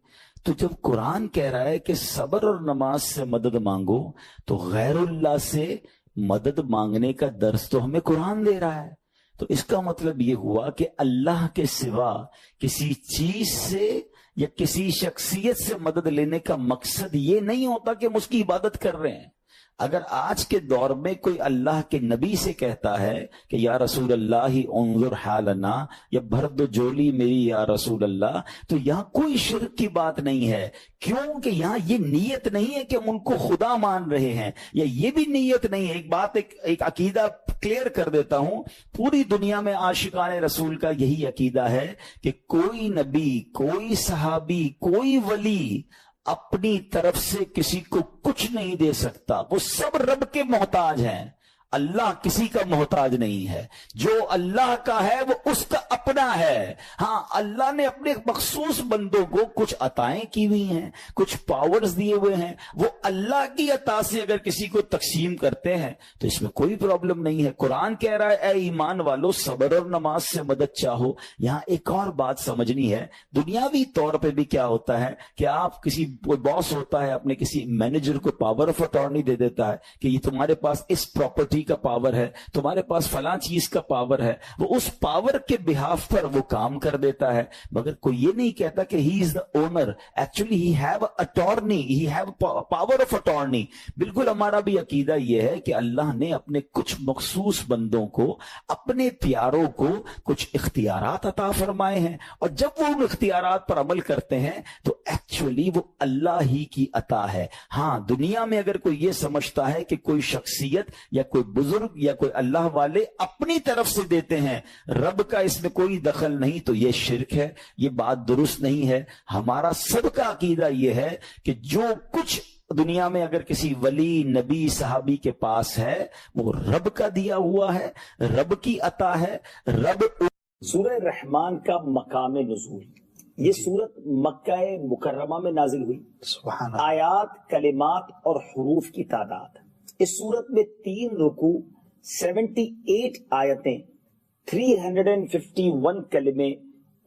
تو جب قرآن کہہ رہا ہے کہ صبر اور نماز سے مدد مانگو، تو غیر اللہ سے مدد مانگنے کا درس تو ہمیں قرآن دے رہا ہے۔ تو اس کا مطلب یہ ہوا کہ اللہ کے سوا کسی چیز سے یا کسی شخصیت سے مدد لینے کا مقصد یہ نہیں ہوتا کہ ہم اس کی عبادت کر رہے ہیں۔ اگر آج کے دور میں کوئی اللہ کے نبی سے کہتا ہے کہ یا رسول اللہ انظر حالنا، یا بھر دو جولی میری یا رسول اللہ، تو یہاں کوئی شرک کی بات نہیں ہے، کیونکہ یہاں یہ نیت نہیں ہے کہ ہم ان کو خدا مان رہے ہیں، یا یہ بھی نیت نہیں ہے۔ ایک بات ایک عقیدہ کلیئر کر دیتا ہوں، پوری دنیا میں عاشقان رسول کا یہی عقیدہ ہے کہ کوئی نبی، کوئی صحابی، کوئی ولی اپنی طرف سے کسی کو کچھ نہیں دے سکتا، وہ سب رب کے محتاج ہیں۔ اللہ کسی کا محتاج نہیں ہے، جو اللہ کا ہے وہ اس کا اپنا ہے۔ ہاں، اللہ نے اپنے مخصوص بندوں کو کچھ عطائیں کی ہوئی ہیں، کچھ پاورز دیے ہوئے ہیں، وہ اللہ کی عطا سے اگر کسی کو تقسیم کرتے ہیں تو اس میں کوئی پرابلم نہیں ہے۔ قرآن کہہ رہا ہے اے ایمان والو صبر اور نماز سے مدد چاہو۔ یہاں ایک اور بات سمجھنی ہے، دنیاوی طور پہ بھی کیا ہوتا ہے کہ آپ کوئی باس ہوتا ہے، اپنے کسی مینیجر کو پاور آف اٹارنی دے دیتا ہے کہ یہ تمہارے پاس اس پراپرٹی کا پاور ہے، تمہارے پاس فلاں چیز کا پاور ہے، وہ اس پاور کے بہاف پر وہ کام کر دیتا ہے، مگر کوئی یہ نہیں کہتا کہ he is the owner, actually he have attorney, he have power of attorney. بالکل ہمارا بھی عقیدہ یہ ہے کہ اللہ نے اپنے کچھ مخصوص بندوں کو، اپنے پیاروں کو کچھ اختیارات عطا فرمائے ہیں، اور جب وہ ان اختیارات پر عمل کرتے ہیں تو ایکچولی وہ اللہ ہی کی عطا ہے۔ ہاں، دنیا میں اگر کوئی یہ سمجھتا ہے کہ کوئی شخصیت یا کوئی بزرگ یا کوئی اللہ والے اپنی طرف سے دیتے ہیں، رب کا اس میں کوئی دخل نہیں، تو یہ شرک ہے، یہ بات درست نہیں ہے۔ ہمارا سب کا عقیدہ یہ ہے کہ جو کچھ دنیا میں اگر کسی ولی، نبی، صحابی کے پاس ہے وہ رب کا دیا ہوا ہے، رب کی عطا ہے۔ رب سورہ رحمان کا مقام نزول، یہ سورت مکہ مکرمہ میں نازل ہوئی۔ سبحان اللہ۔ آیات، کلمات اور حروف کی تعداد، اس سورت میں 3 رکوع، 78 آیتیں، 351 کلمے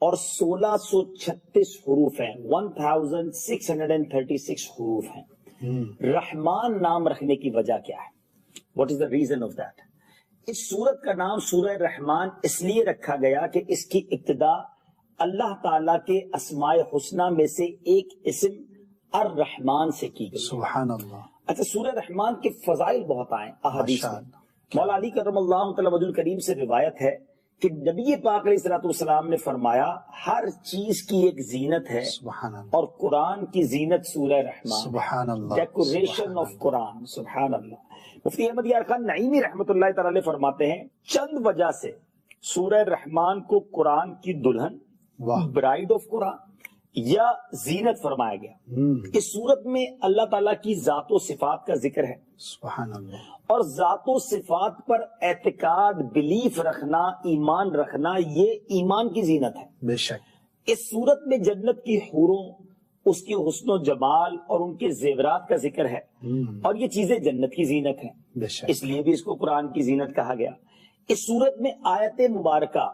اور 1636 حروف ہیں، 1636 حروف ہیں۔ رحمان نام رکھنے کی وجہ کیا ہے؟ What is the reason of that? اس سورت کا نام سورہ رحمان اس لیے رکھا گیا کہ اس کی ابتدا اللہ تعالیٰ کے اسماء حسنہ میں سے ایک اسم الرحمان سے کی گئی۔ سبحان اللہ۔ اچھا، سورہ رحمان کے فضائل بہت آئے احادیث میں۔ مولا علی کرم اللہ تعالی وجہ الکریم سے روایت ہے کہ نبی پاک علیہ الصلوۃ والسلام نے فرمایا ہر چیز کی ایک زینت ہے، سبحان اللہ۔ اور قرآن کی زینت سورہ رحمان، سبحان اللہ۔ ڈیکوریشن آف قرآن۔ سبحان اللہ۔ مفتی احمد یار خان نعیمی رحمۃ اللہ تعالی علیہ فرماتے ہیں چند وجہ سے سورہ رحمان کو قرآن کی دلہن، برائڈ آف قرآن یا زینت فرمایا گیا۔ اس صورت میں اللہ تعالیٰ کی ذات و صفات کا ذکر ہے، سبحان اللہ، اور ذات و صفات پر اعتقاد، بلیف رکھنا، ایمان رکھنا، یہ ایمان کی زینت ہے۔ بے شک اس صورت میں جنت کی حوروں، اس کی حسن و جمال اور ان کے زیورات کا ذکر ہے، اور یہ چیزیں جنت کی زینت ہیں، بے شک، اس لیے بھی اس کو قرآن کی زینت کہا گیا۔ اس صورت میں آیت مبارکہ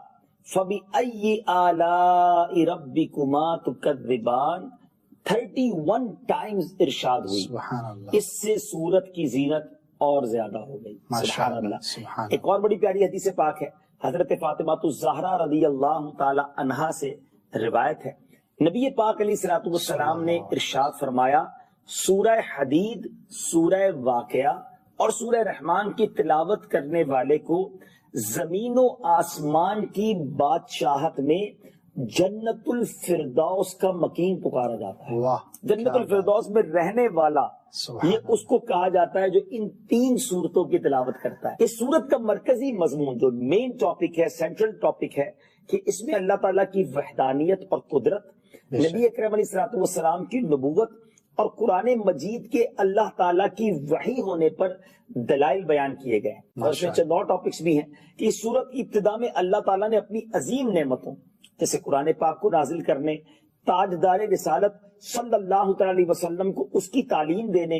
فَبِأَيِّ آلَاءِ رَبِّكُمَا تُكَذِّبَانِ 31 ٹائمز ارشاد ہوئی۔ سبحان اللہ، اس سے سورت کی زینت اور زیادہ ہو گئی۔ سبحان اللہ۔ سبحان ایک اور بڑی پیاری حدیث پاک ہے، حضرت فاطمہ الزہرا رضی اللہ تعالی عنہا سے روایت ہے، نبی پاک علیہ الصلوۃ والسلام نے ارشاد فرمایا سورہ حدید، سورہ واقعہ اور سورہ رحمان کی تلاوت کرنے والے کو زمین و آسمان کی بادشاہت میں جنت الفردوس کا مکین پکارا جاتا ہے. واہ جنت الفردوس میں رہنے والا سبحان یہ اس کو کہا جاتا ہے جو ان 3 صورتوں کی تلاوت کرتا ہے. اس صورت کا مرکزی مضمون جو مین ٹاپک ہے، سینٹرل ٹاپک ہے، کہ اس میں اللہ تعالیٰ کی وحدانیت اور قدرت، نبی اکرم علیہ السلام کی نبوت اور قرآن مجید کے اللہ تعالیٰ کی وحی ہونے پر دلائل بیان کیے گئے. اور اس میں چند اور ٹاپکس بھی ہیں کہ اس صورت کی ابتدا میں اللہ تعالیٰ نے اپنی عظیم نعمتوں جیسے قرآن پاک کو نازل کرنے، تاجدار رسالت صلی اللہ تعالی علیہ وسلم کو اس کی تعلیم دینے،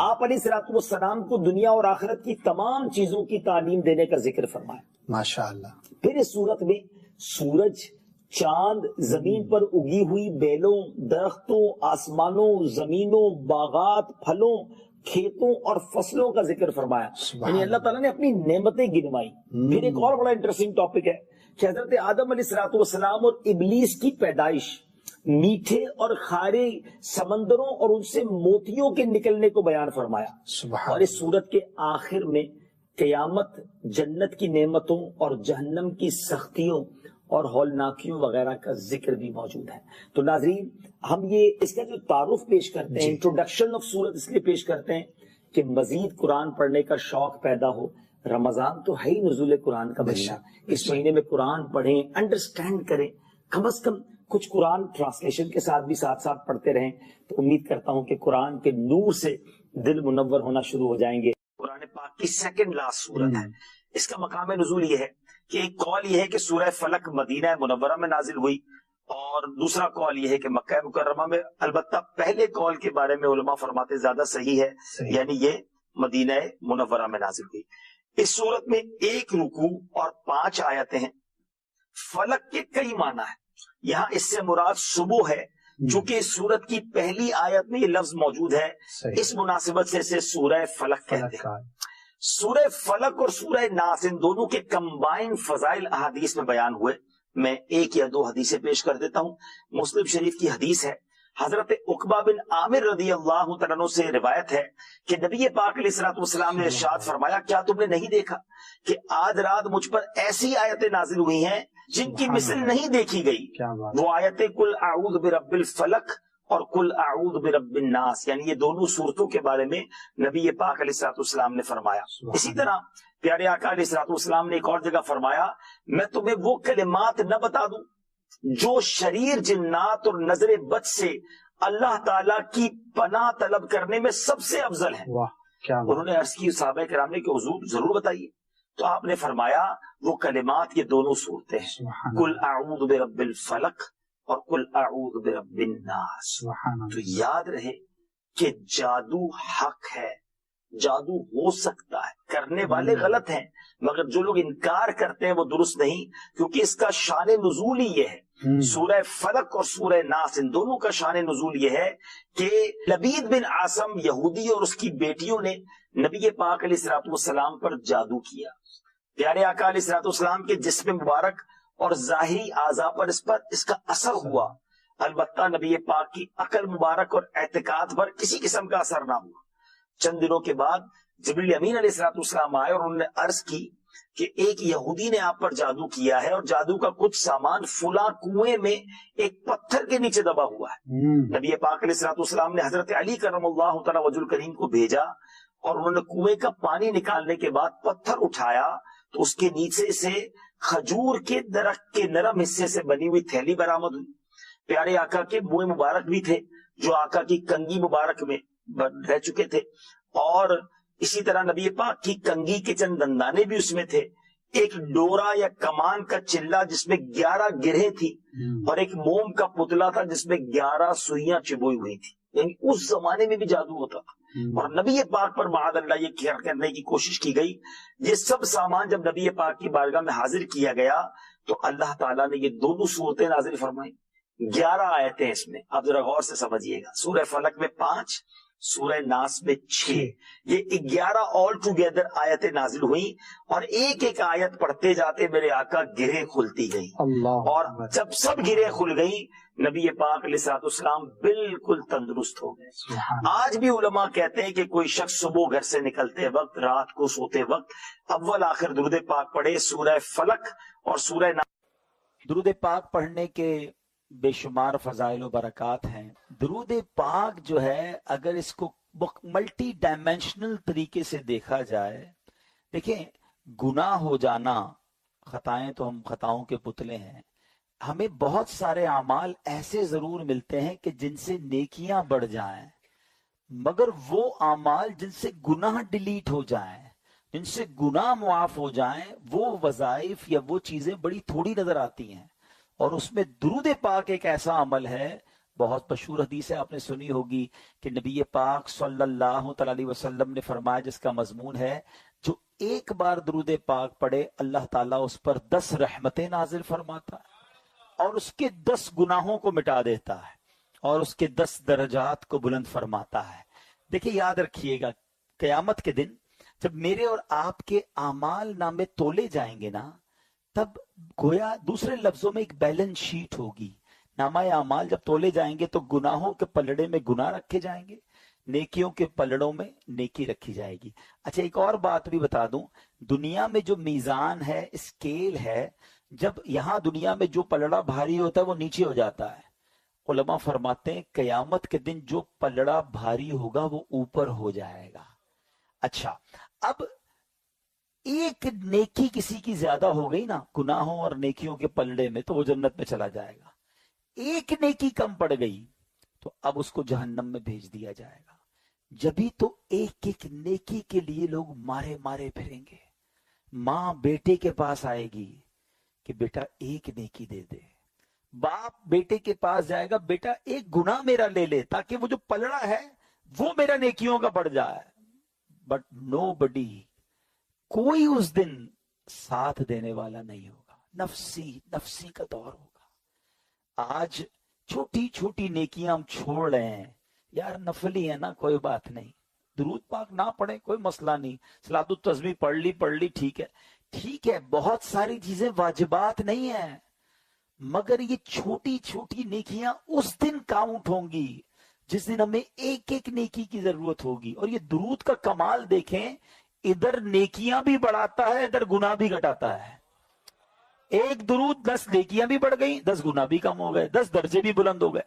آپ علیہ السلام کو دنیا اور آخرت کی تمام چیزوں کی تعلیم دینے کا ذکر فرمایا. ماشاءاللہ. پھر اس صورت میں سورج، چاند، زمین پر اگی ہوئی بیلوں، درختوں، آسمانوں، زمینوں، باغات، پھلوں، کھیتوں اور فصلوں کا ذکر فرمایا. یعنی اللہ تعالیٰ نے اپنی نعمتیں گنوائی. پھر ایک اور بڑا انٹرسٹنگ ٹاپک ہے کہ حضرت آدم علیہ السلام اور ابلیس کی پیدائش، میٹھے اور کھارے سمندروں اور ان سے موتیوں کے نکلنے کو بیان فرمایا. اور اس سورت کے آخر میں قیامت، جنت کی نعمتوں اور جہنم کی سختیوں اور ہولناکیوں وغیرہ کا ذکر بھی موجود ہے. تو ناظرین، ہم یہ اس کا جو تعارف پیش کرتے ہیں، انٹروڈکشن آف سورت اس لیے پیش کرتے ہیں کہ مزید قرآن پڑھنے کا شوق پیدا ہو. رمضان تو ہے ہی نزول قرآن کا مہینہ، اس مہینے میں قرآن پڑھیں، انڈرسٹینڈ کریں، کم از کم کچھ قرآن ٹرانسلیشن کے ساتھ بھی ساتھ ساتھ پڑھتے رہیں. تو امید کرتا ہوں کہ قرآن کے نور سے دل منور ہونا شروع ہو جائیں گے. قرآن پاک کی سیکنڈ لاسٹ سورت ہے. اس کا مقام نزول یہ ہے کہ ایک قول یہ ہے کہ سورہ فلق مدینہ منورہ میں نازل ہوئی، اور دوسرا قول یہ ہے کہ مکہ مکرمہ میں. البتہ پہلے قول کے بارے میں علماء فرماتے زیادہ صحیح ہے، یعنی یہ مدینہ منورہ میں نازل ہوئی. اس صورت میں 1 رکوع اور 5 آیتیں ہیں. فلق کے کئی معنی ہیں. یہاں اس سے مراد صبح ہے، چونکہ اس سورت کی پہلی آیت میں یہ لفظ موجود ہے، اس مناسبت سے اسے سورہ فلق کہتے ہیں. سورہ فلق اور سورہ ناس ان دونوں کے کمبائن فضائل احادیث میں بیان ہوئے. میں 1 یا 2 حدیثیں پیش کر دیتا ہوں. مسلم شریف کی حدیث ہے، حضرت عقبہ بن عامر رضی اللہ تعالیٰ عنہ سے روایت ہے کہ نبی پاک علیہ السلام نے ارشاد فرمایا، کیا تم نے نہیں دیکھا کہ آج رات مجھ پر ایسی آیتیں نازل ہوئی ہیں جن کی مثل نہیں دیکھی گئی. وہ آیتیں قل اعوذ برب الفلق اور قل اعوذ برب الناس، یعنی یہ دونوں صورتوں کے بارے میں نبی پاک علیہ السلام نے فرمایا. اسی طرح پیارے آقا علیہ السلام نے ایک اور جگہ فرمایا، میں تمہیں وہ کلمات نہ بتا دوں جو شریر جنات اور نظر بد سے اللہ تعالیٰ کی پناہ طلب کرنے میں سب سے افضل ہیں. انہوں نے عرض کی صحابہ کرام نے کہ حضور ضرور بتائیے. تو آپ نے فرمایا وہ کلمات یہ دونوں صورتیں ہیں، قل اعوذ برب الفلق اور قل اعوذ برب الناس. تو یاد رہے کہ جادو حق ہے، جادو ہو سکتا ہے، کرنے والے غلط ہیں، مگر جو لوگ انکار کرتے ہیں وہ درست نہیں، کیونکہ اس کا شان نزول ہی یہ ہے. سورہ فلق اور سورہ ناس ان دونوں کا شان نزول یہ ہے کہ لبید بن عاصم یہودی اور اس کی بیٹیوں نے نبی پاک علیہ السلام پر جادو کیا. پیارے آقا علیہ السلام کے جسم مبارک اور ظاہری اعضاء پر اس کا اثر ہوا. البتہ نبی پاک کی عقل مبارک اور اعتقاد پر کسی قسم کا اثر نہ ہوا. چند دنوں کے بعد جبریل امین علیہ السلام آئے اور انہوں نے عرض کی کہ ایک یہودی نے آپ پر جادو کیا ہے اور جادو کا کچھ سامان فلاں کنویں میں ایک پتھر کے نیچے دبا ہوا ہے. نبی پاک علیہ السلام نے حضرت علی کرم اللہ تعالی وجہ الکریم کو بھیجا اور انہوں نے کنویں کا پانی نکالنے کے بعد پتھر اٹھایا تو اس کے نیچے سے کھجور کے درخت کے نرم حصے سے بنی ہوئی تھیلی برآمد ہوئی. پیارے آقا کے منہ مبارک بھی تھے جو آقا کی کنگھی مبارک میں رہ چکے تھے، اور اسی طرح نبی پاک کی کنگھی کے چند دندانے بھی اس میں تھے. ایک ڈورا یا کمان کا چلہ جس میں 11 گرہیں تھی، اور ایک موم کا پتلا تھا جس میں 11 سوئیاں چبوئی ہوئی تھی. یعنی اس زمانے میں بھی جادو ہوتا تھا، اور نبی پاک پر معاذ اللہ یہ خیر کرنے کی کوشش کی گئی. یہ سب سامان جب نبی پاک کی بارگاہ میں حاضر کیا گیا تو اللہ تعالیٰ نے یہ دونوں صورتیں نازل فرمائی. 11 آیتیں اس میں، آپ ذرا غور سے سمجھیے گا. سورہ فلق میں 5، سورہ ناس میں 6، یہ 11 آل ٹوگیدر آیتیں نازل ہوئیں، اور ایک ایک آیت پڑھتے جاتے میرے آقا گرہیں کھلتی گئیں. اور جب سب گرہیں کھل گئیں نبی پاک علیہ السلام بالکل تندرست ہو گئے. آج بھی علماء کہتے ہیں کہ کوئی شخص صبح گھر سے نکلتے وقت، رات کو سوتے وقت اول آخر درود پاک پڑھے، سورہ فلق اور سورہ ناس درود پاک پڑھنے کے بے شمار فضائل و برکات ہیں. درود پاک جو ہے اگر اس کو ملٹی ڈائمینشنل طریقے سے دیکھا جائے، دیکھیں گناہ ہو جانا، خطائیں تو ہم خطاؤں کے پتلے ہیں، ہمیں بہت سارے اعمال ایسے ضرور ملتے ہیں کہ جن سے نیکیاں بڑھ جائیں، مگر وہ اعمال جن سے گناہ ڈیلیٹ ہو جائیں، جن سے گناہ معاف ہو جائیں، وہ وظائف یا وہ چیزیں بڑی تھوڑی نظر آتی ہیں. اور اس میں درود پاک ایک ایسا عمل ہے، بہت مشہور حدیث ہے آپ نے سنی ہوگی کہ نبی پاک صلی اللہ تعالی علیہ وسلم نے فرمایا، جس کا مضمون ہے جو ایک بار درود پاک پڑھے اللہ تعالیٰ اس پر 10 رحمتیں نازل فرماتا ہے اور اس کے 10 گناہوں کو مٹا دیتا ہے اور اس کے 10 درجات کو بلند فرماتا ہے. دیکھیں یاد رکھیے گا، قیامت کے دن جب میرے اور آپ کے اعمال نامے تولے جائیں گے نا، تب گویا دوسرے لفظوں میں ایک بیلنس شیٹ ہوگی. نامہ اعمال جب تولے جائیں گے تو گناہوں کے پلڑے میں گناہ رکھے جائیں گے، نیکیوں کے پلڑوں میں نیکی رکھی جائے گی. اچھا ایک اور بات بھی بتا دوں، دنیا میں جو میزان ہے، اسکیل ہے، جب یہاں دنیا میں جو پلڑا بھاری ہوتا ہے وہ نیچے ہو جاتا ہے. علماء فرماتے ہیں قیامت کے دن جو پلڑا بھاری ہوگا وہ اوپر ہو جائے گا. اچھا اب ایک نیکی کسی کی زیادہ ہو گئی نا گناہوں اور نیکیوں کے پلڑے میں تو وہ جنت میں چلا جائے گا. ایک نیکی کم پڑ گئی تو اب اس کو جہنم میں بھیج دیا جائے گا. جبھی تو ایک ایک نیکی کے لیے لوگ مارے مارے پھریں گے. ماں بیٹے کے پاس آئے گی کہ بیٹا ایک نیکی دے دے، باپ بیٹے کے پاس جائے گا، بیٹا ایک گناہ میرا لے لے تاکہ وہ جو پلڑا ہے وہ میرا نیکیوں کا بڑھ جائے. بٹ نو بڈی، کوئی اس دن ساتھ دینے والا نہیں ہوگا. نفسی نفسی کا دور ہوگا. آج چھوٹی چھوٹی نیکیاں ہم چھوڑ رہے ہیں، یار نفلی ہے نا کوئی بات نہیں، درود پاک نہ پڑھیں کوئی مسئلہ نہیں، صلاۃ التسبیح پڑھ لی ٹھیک ہے، بہت ساری چیزیں واجبات نہیں ہیں، مگر یہ چھوٹی چھوٹی نیکیاں اس دن کاؤنٹ ہوں گی جس دن ہمیں ایک ایک نیکی کی ضرورت ہوگی. اور یہ درود کا کمال دیکھیں، ادھر نیکیاں بھی بڑھاتا ہے، ادھر گناہ بھی گھٹاتا ہے. ایک درود 10 نیکیاں بھی بڑھ گئی، 10 گناہ بھی کم ہو گئے، 10 درجے بھی بلند ہو گئے.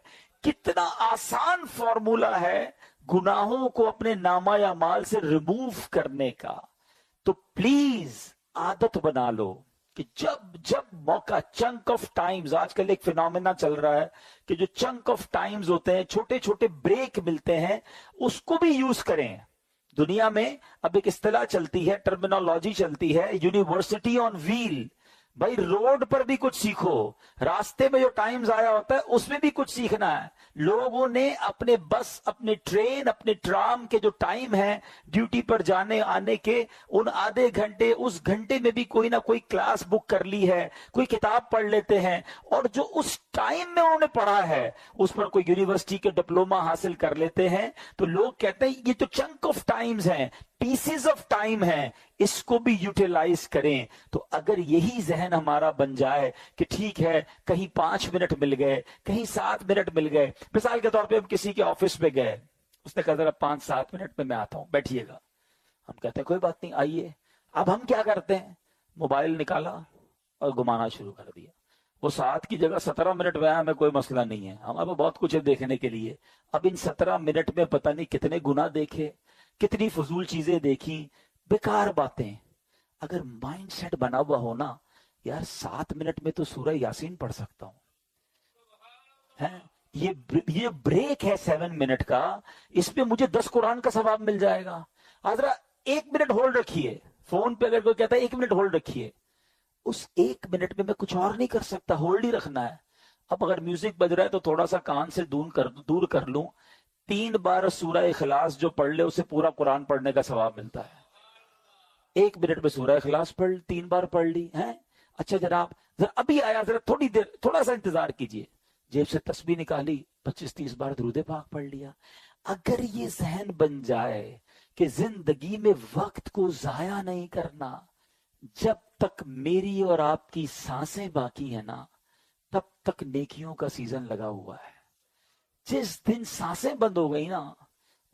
کتنا آسان فارمولا ہے گناہوں کو اپنے نامہ اعمال سے ریموو کرنے کا. تو پلیز عادت بنا لو کہ جب موقع، چنک آف ٹائمز، آج کل ایک فینومینا چل رہا ہے کہ جو چنک آف ٹائمز ہوتے ہیں، چھوٹے چھوٹے بریک ملتے ہیں، اس کو بھی یوز کریں. دنیا میں اب ایک اصطلاح چلتی ہے، ٹرمینالوجی چلتی ہے، یونیورسٹی آن ویل. بھائی روڈ پر بھی کچھ سیکھو، راستے میں جو ٹائمز آیا ہوتا ہے اس میں بھی کچھ سیکھنا ہے. لوگوں نے اپنے بس، اپنے ٹرین، اپنے ٹرام کے جو ٹائم ہے ڈیوٹی پر جانے آنے کے، ان آدھے گھنٹے، اس گھنٹے میں بھی کوئی نہ کوئی کلاس بک کر لی ہے، کوئی کتاب پڑھ لیتے ہیں، اور جو اس ٹائم میں انہوں نے پڑھا ہے اس پر کوئی یونیورسٹی کے ڈپلومہ حاصل کر لیتے ہیں. تو لوگ کہتے ہیں یہ تو چنک آف ٹائمز ہیں، پیسز آف ٹائم ہیں، اس کو بھی یوٹیلائز کریں. تو اگر یہی ذہن ہمارا بن جائے کہ ٹھیک ہے کہیں 5 منٹ مل گئے، کہیں 7 منٹ مل گئے، مثال کے طور پہ ہم کسی کے آفس پہ گئے، اس نے کہا ذرا 5-7 منٹ میں آتا ہوں، بیٹھیے گا. ہم کہتے ہیں کوئی بات نہیں آئیے. اب ہم کیا کرتے ہیں؟ موبائل نکالا اور گھمانا شروع کر دیا. وہ 7 کی جگہ 17 منٹ میں آیا، ہمیں کوئی مسئلہ نہیں ہے، ہمارے بہت کچھ ہے دیکھنے کے لیے. اب ان 17 منٹ میں پتہ نہیں کتنے گناہ دیکھے، کتنی فضول چیزیں دیکھی، بیکار باتیں. اگر مائنڈ سیٹ بنا ہوا ہونا، یار 7 منٹ میں تو سورہ یاسین پڑھ سکتا ہوں. یہ بریک ہے 7 منٹ کا، اس پہ مجھے 10 قرآن کا ثواب مل جائے گا. حضرت 1 منٹ ہولڈ رکھیے، فون پہ اگر کوئی کہتا ہے 1 منٹ ہولڈ رکھیے، اس 1 منٹ میں کچھ اور نہیں کر سکتا، ہولڈ ہی رکھنا ہے. اب اگر میوزک بج رہا ہے تو تھوڑا سا کان سے دور کر لوں، 3 بار سورہ اخلاص جو پڑھ لے اسے پورا قرآن پڑھنے کا ثواب ملتا ہے. 1 منٹ میں سورہ اخلاص پڑھ 3 بار پڑھ لی ہے. اچھا جناب ذرا ابھی آیا، ذرا تھوڑی دیر، تھوڑا سا انتظار کیجئے، جیب سے تسبیح نکالی، 25-30 بار درود پاک پڑھ لیا. اگر یہ ذہن بن جائے کہ زندگی میں وقت کو ضائع نہیں کرنا، جب تک میری اور آپ کی سانسیں باقی ہیں نا تب تک نیکیوں کا سیزن لگا ہوا ہے. جس دن سانسیں بند ہو گئی نا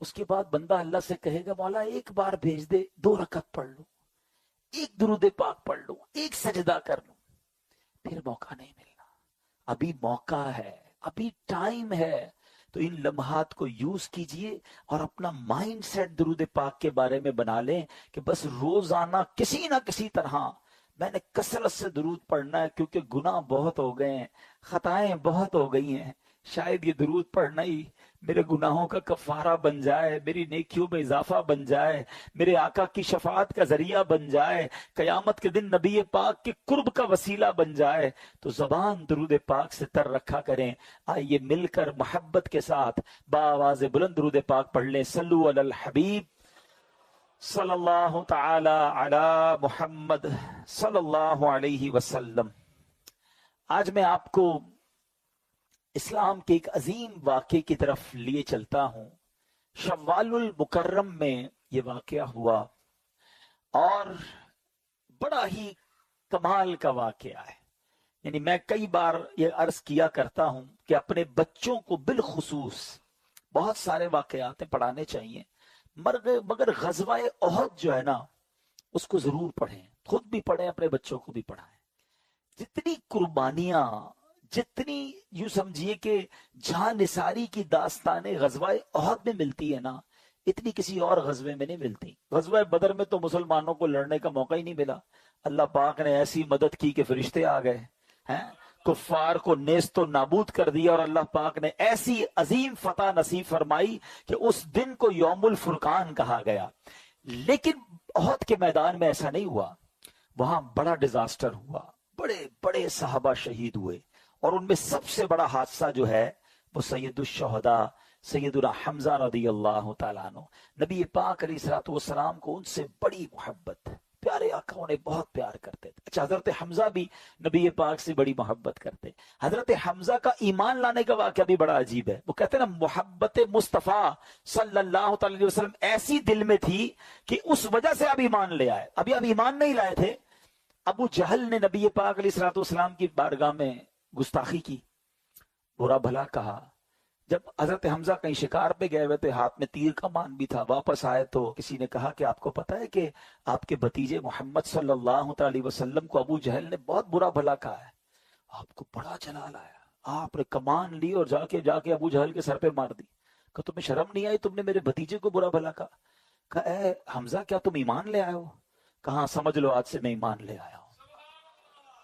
اس کے بعد بندہ اللہ سے کہے گا مولا ایک بار بھیج دے، 2 رکعت پڑھ لوں، 1 درود پاک پڑھ لوں، 1 سجدہ کر لوں، پھر موقع نہیں ملنا. ابھی موقع ہے، ابھی ٹائم ہے، تو ان لمحات کو یوز کیجئے اور اپنا مائنڈ سیٹ درود پاک کے بارے میں بنا لیں کہ بس روزانہ کسی نہ کسی طرح میں نے کثرت سے درود پڑھنا ہے، کیونکہ گناہ بہت ہو گئے ہیں، خطائیں بہت ہو گئی ہیں، شاید یہ درود پڑھنا ہی میرے گناہوں کا کفارہ بن جائے، میری نیکیوں میں اضافہ بن جائے، میرے آقا کی شفاعت کا ذریعہ بن جائے، قیامت کے دن نبی پاک کے قرب کا وسیلہ بن جائے۔ تو زبان درود پاک سے تر رکھا کریں۔ آئیے مل کر محبت کے ساتھ بآواز بلند درود پاک پڑھ لیں۔ صلو علی الحبیب صلی اللہ تعالی علی محمد صلی اللہ علیہ وسلم۔ آج میں آپ کو اسلام کے ایک عظیم واقعے کی طرف لیے چلتا ہوں۔ شوال المکرم میں یہ واقعہ ہوا اور بڑا ہی کمال کا واقعہ ہے۔ یعنی میں کئی بار یہ عرض کیا کرتا ہوں کہ اپنے بچوں کو بالخصوص بہت سارے واقعات پڑھانے چاہیے، مگر غزوہ احد جو ہے نا اس کو ضرور پڑھیں، خود بھی پڑھیں، اپنے بچوں کو بھی پڑھائیں۔ جتنی قربانیاں، جتنی یوں سمجھیے کہ جان نثاری کی داستانیں غزوہ احد میں ملتی ہے نا، اتنی کسی اور غزوے میں نہیں ملتی۔ غزوہ بدر میں تو مسلمانوں کو لڑنے کا موقع ہی نہیں ملا، اللہ پاک نے ایسی مدد کی کہ فرشتے آ گئے ہیں، کفار کو نیست و نابود کر دیا، اور اللہ پاک نے ایسی عظیم فتح نصیب فرمائی کہ اس دن کو یوم الفرقان کہا گیا۔ لیکن احد کے میدان میں ایسا نہیں ہوا، وہاں بڑا ڈیزاسٹر ہوا، بڑے بڑے صحابہ شہید ہوئے، اور ان میں سب سے بڑا حادثہ جو ہے وہ سید الشہداء سیدنا حمزہ رضی اللہ تعالیٰ عنہ۔ نبی پاک علیہ الصلوۃ والسلام کو ان سے بڑی محبت، پیارے آقا انہیں بہت پیار کرتے تھے۔ اچھا، حضرت حمزہ بھی نبی پاک سے بڑی محبت کرتے۔ حضرت حمزہ کا ایمان لانے کا واقعہ بھی بڑا عجیب ہے۔ وہ کہتے ہیں نا، محبت مصطفیٰ صلی اللہ تعالی وسلم ایسی دل میں تھی کہ اس وجہ سے اب ایمان لے آئے۔ اب ایمان نہیں لائے تھے۔ ابو جہل نے نبی پاک علیہ الصلوۃ والسلام کی بارگاہ میں گستاخی کی، برا بھلا کہا۔ جب حضرت حمزہ کہیں شکار پہ گئے ہوئے تھے، ہاتھ میں تیر کا مان بھی تھا، واپس آئے تو کسی نے کہا کہ آپ کو پتا ہے کہ آپ کے بھتیجے محمد صلی اللہ علیہ وسلم کو ابو جہل نے بہت برا بھلا کہا ہے۔ آپ کو بڑا جلال آیا، آپ نے کمان لی اور جا کے ابو جہل کے سر پہ مار دی۔ کہ تمہیں شرم نہیں آئی، تم نے میرے بھتیجے کو برا بھلا کہا؟ کہا اے حمزہ، کیا تم ایمان لے آئے ہو؟ کہاں، سمجھ لو آج سے میں ایمان لے آیا ہوں۔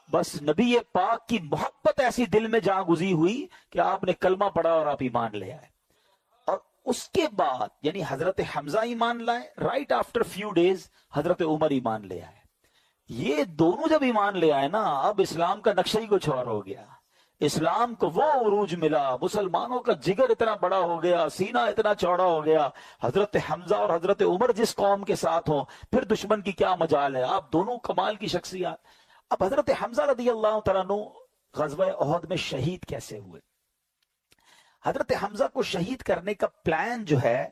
بس نبی پاک کی محبت ایسی دل میں جا گزی ہوئی کہ آپ نے کلمہ پڑھا اور آپ ایمان لے آئے۔ اور اس کے بعد یعنی حضرت حمزہ ایمان لائے، رائٹ آفٹر فیو ڈیز حضرت عمر ایمان لے آئے۔ یہ دونوں جب ایمان لے آئے نا، اب اسلام کا نقشہ ہی کچھ اور ہو گیا۔ اسلام کو وہ عروج ملا، مسلمانوں کا جگر اتنا بڑا ہو گیا، سینہ اتنا چوڑا ہو گیا۔ حضرت حمزہ اور حضرت عمر جس قوم کے ساتھ ہوں، پھر دشمن کی کیا مجال ہے۔ آپ دونوں کمال کی شخصیات۔ اب حضرت حمزہ رضی اللہ تعالیٰ عنہ غزوہ احد میں شہید کیسے ہوئے؟ حضرت حمزہ کو شہید کرنے کا پلان جو ہے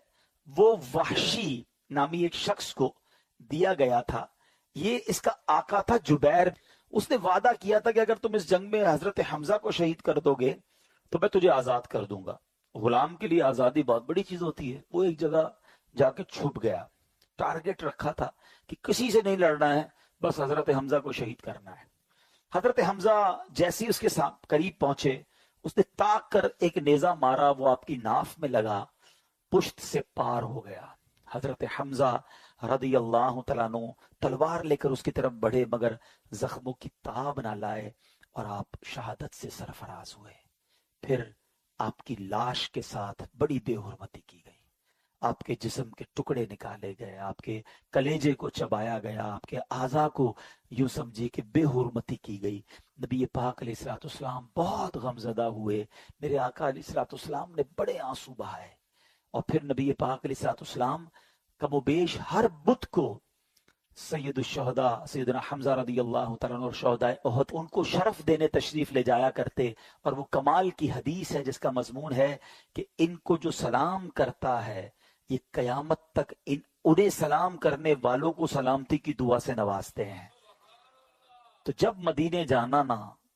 وہ وحشی نامی ایک شخص کو دیا گیا تھا۔ یہ اس کا آقا تھا جبیر۔ اس نے وعدہ کیا تھا کہ اگر تم اس جنگ میں حضرت حمزہ کو شہید کر دو گے تو میں تجھے آزاد کر دوں گا۔ غلام کے لیے آزادی بہت بڑی چیز ہوتی ہے۔ وہ ایک جگہ جا کے چھپ گیا، ٹارگٹ رکھا تھا کہ کسی سے نہیں لڑنا ہے، بس حضرت حمزہ کو شہید کرنا ہے۔ حضرت حمزہ جیسے اس کے قریب پہنچے، اس نے تاک کر ایک نیزہ مارا، وہ آپ کی ناف میں لگا، پشت سے پار ہو گیا۔ حضرت حمزہ رضی اللہ تعالیٰ عنہ تلوار لے کر اس کی طرف بڑھے، مگر زخموں کی تاب نہ لائے اور آپ شہادت سے سرفراز ہوئے۔ پھر آپ کی لاش کے ساتھ بڑی بے حرمتی کی گئی، آپ کے جسم کے ٹکڑے نکالے گئے، آپ کے کلیجے کو چبایا گیا، آپ کے اعضاء کو یوں سمجھے کہ بے حرمتی کی گئی۔ نبی پاک علیہ الصلوۃ والسلام بہت غمزدہ ہوئے۔ میرے آقا علیہ الصلوۃ والسلام نے بڑے آنسو بہائے، اور پھر نبی پاک علیہ الصلوۃ والسلام کم و بیش ہر بدھ کو سید الشہداء سیدنا حمزہ رضی اللہ تعالیٰ عنہ اور شہداء احد ان کو شرف دینے تشریف لے جایا کرتے۔ اور وہ کمال کی حدیث ہے جس کا مضمون ہے کہ ان کو جو سلام کرتا ہے یہ قیامت تک انہیں سلام کرنے والوں کو سلامتی کی دعا سے نوازتے ہیں۔ تو جب مدینے جانا نا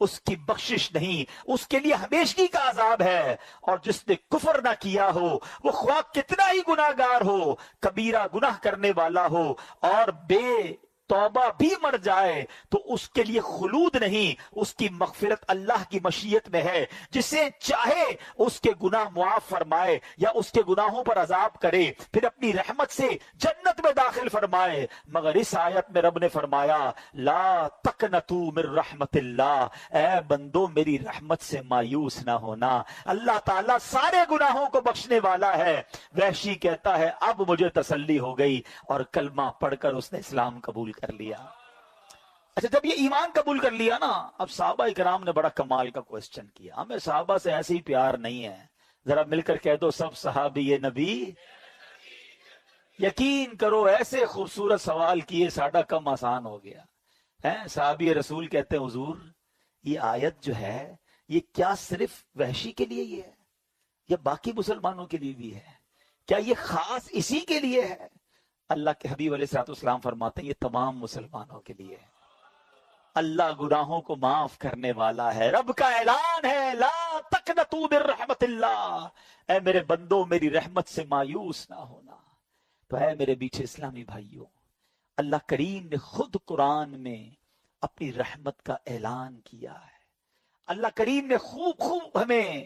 اس کی بخشش نہیں، اس کے لیے ہمیشگی کا عذاب ہے۔ اور جس نے کفر نہ کیا ہو، وہ خواہ کتنا ہی گناہگار ہو، کبیرہ گناہ کرنے والا ہو اور بے توبہ بھی مر جائے، تو اس کے لیے خلود نہیں، اس کی مغفرت اللہ کی مشیت میں ہے۔ جسے چاہے اس کے گناہ معاف فرمائے یا اس کے گناہوں پر عذاب کرے، پھر اپنی رحمت سے جنت میں داخل فرمائے۔ مگر اس آیت میں رب نے فرمایا لا تقنطوا من رحمت اللہ، اے بندو میری رحمت سے مایوس نہ ہونا، اللہ تعالیٰ سارے گناہوں کو بخشنے والا ہے۔ وحشی کہتا ہے اب مجھے تسلی ہو گئی، اور کلمہ پڑھ کر اس نے اسلام قبول کر لیا۔ اچھا، جب یہ ایمان قبول کر لیا نا، اب صحابہ کرام نے بڑا کمال کا کوسچن کیا۔ ہمیں صحابہ سے ایسے ہی پیار نہیں ہے، ذرا مل کر کہہ دو سب صحابی نبی۔ یقین کرو ایسے خوبصورت سوال کیے ساڈا کم آسان ہو گیا ہے۔ صحابی رسول کہتے ہیں حضور یہ آیت جو ہے یہ کیا صرف وحشی کے لیے یہ ہے یا باقی مسلمانوں کے لیے بھی ہے؟ کیا یہ خاص اسی کے لیے ہے؟ اللہ کے حبیب علیہ الصلوۃ والسلام فرماتے ہیں یہ تمام مسلمانوں کے لیے ہے۔ اللہ گناہوں کو معاف کرنے والا ہے۔ رب کا اعلان ہے لا تقنطوا من رحمت اللہ، اے میرے بندو میری رحمت سے مایوس نہ ہونا۔ تو اے میرے بیچے اسلامی بھائیوں، اللہ کریم نے خود قرآن میں اپنی رحمت کا اعلان کیا ہے۔ اللہ کریم نے خوب ہمیں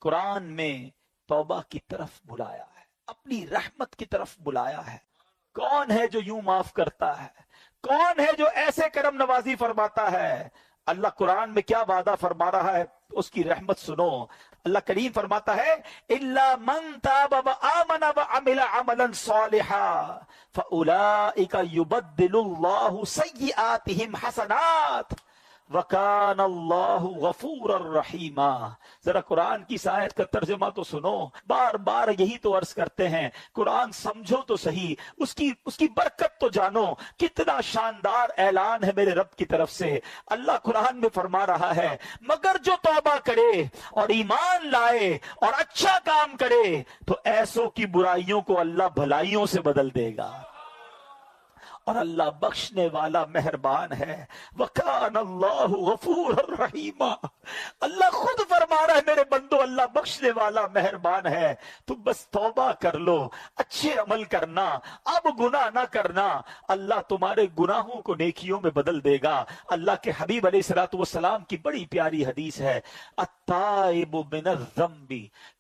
قرآن میں توبہ کی طرف بلایا ہے، اپنی رحمت کی طرف بلایا ہے۔ کون ہے جو یوں معاف کرتا ہے؟ کون ہے جو ایسے کرم نوازی فرماتا ہے؟ اللہ قرآن میں کیا وعدہ فرما رہا ہے، اس کی رحمت سنو۔ اللہ کریم فرماتا ہے الا من تاب وآمن وعمل عملا صالحا فاولئک یبدل اللہ سیئاتہم حسنات وَكَانَ اللَّهُ غَفُورًا رَحِيمًا۔ ذرا قرآن کی اس آیت کا ترجمہ تو سنو، بار بار یہی تو عرض کرتے ہیں، قرآن سمجھو تو صحیح، اس کی برکت تو جانو۔ کتنا شاندار اعلان ہے میرے رب کی طرف سے۔ اللہ قرآن میں فرما رہا ہے مگر جو توبہ کرے اور ایمان لائے اور اچھا کام کرے تو ایسوں کی برائیوں کو اللہ بھلائیوں سے بدل دے گا، اور اللہ بخشنے والا مہربان ہے۔ وَكَانَ اللَّهُ غَفُورًا رَحِيمًا۔ اللہ خود فرما رہا ہے میرے بندو اللہ بخشنے والا مہربان ہے، تم بس توبہ کر لو، اچھے عمل کرنا، اب گناہ نہ کرنا، اللہ تمہارے گناہوں کو نیکیوں میں بدل دے گا۔ اللہ کے حبیب علیہ الصلوۃ والسلام کی بڑی پیاری حدیث ہے التائب من الذنب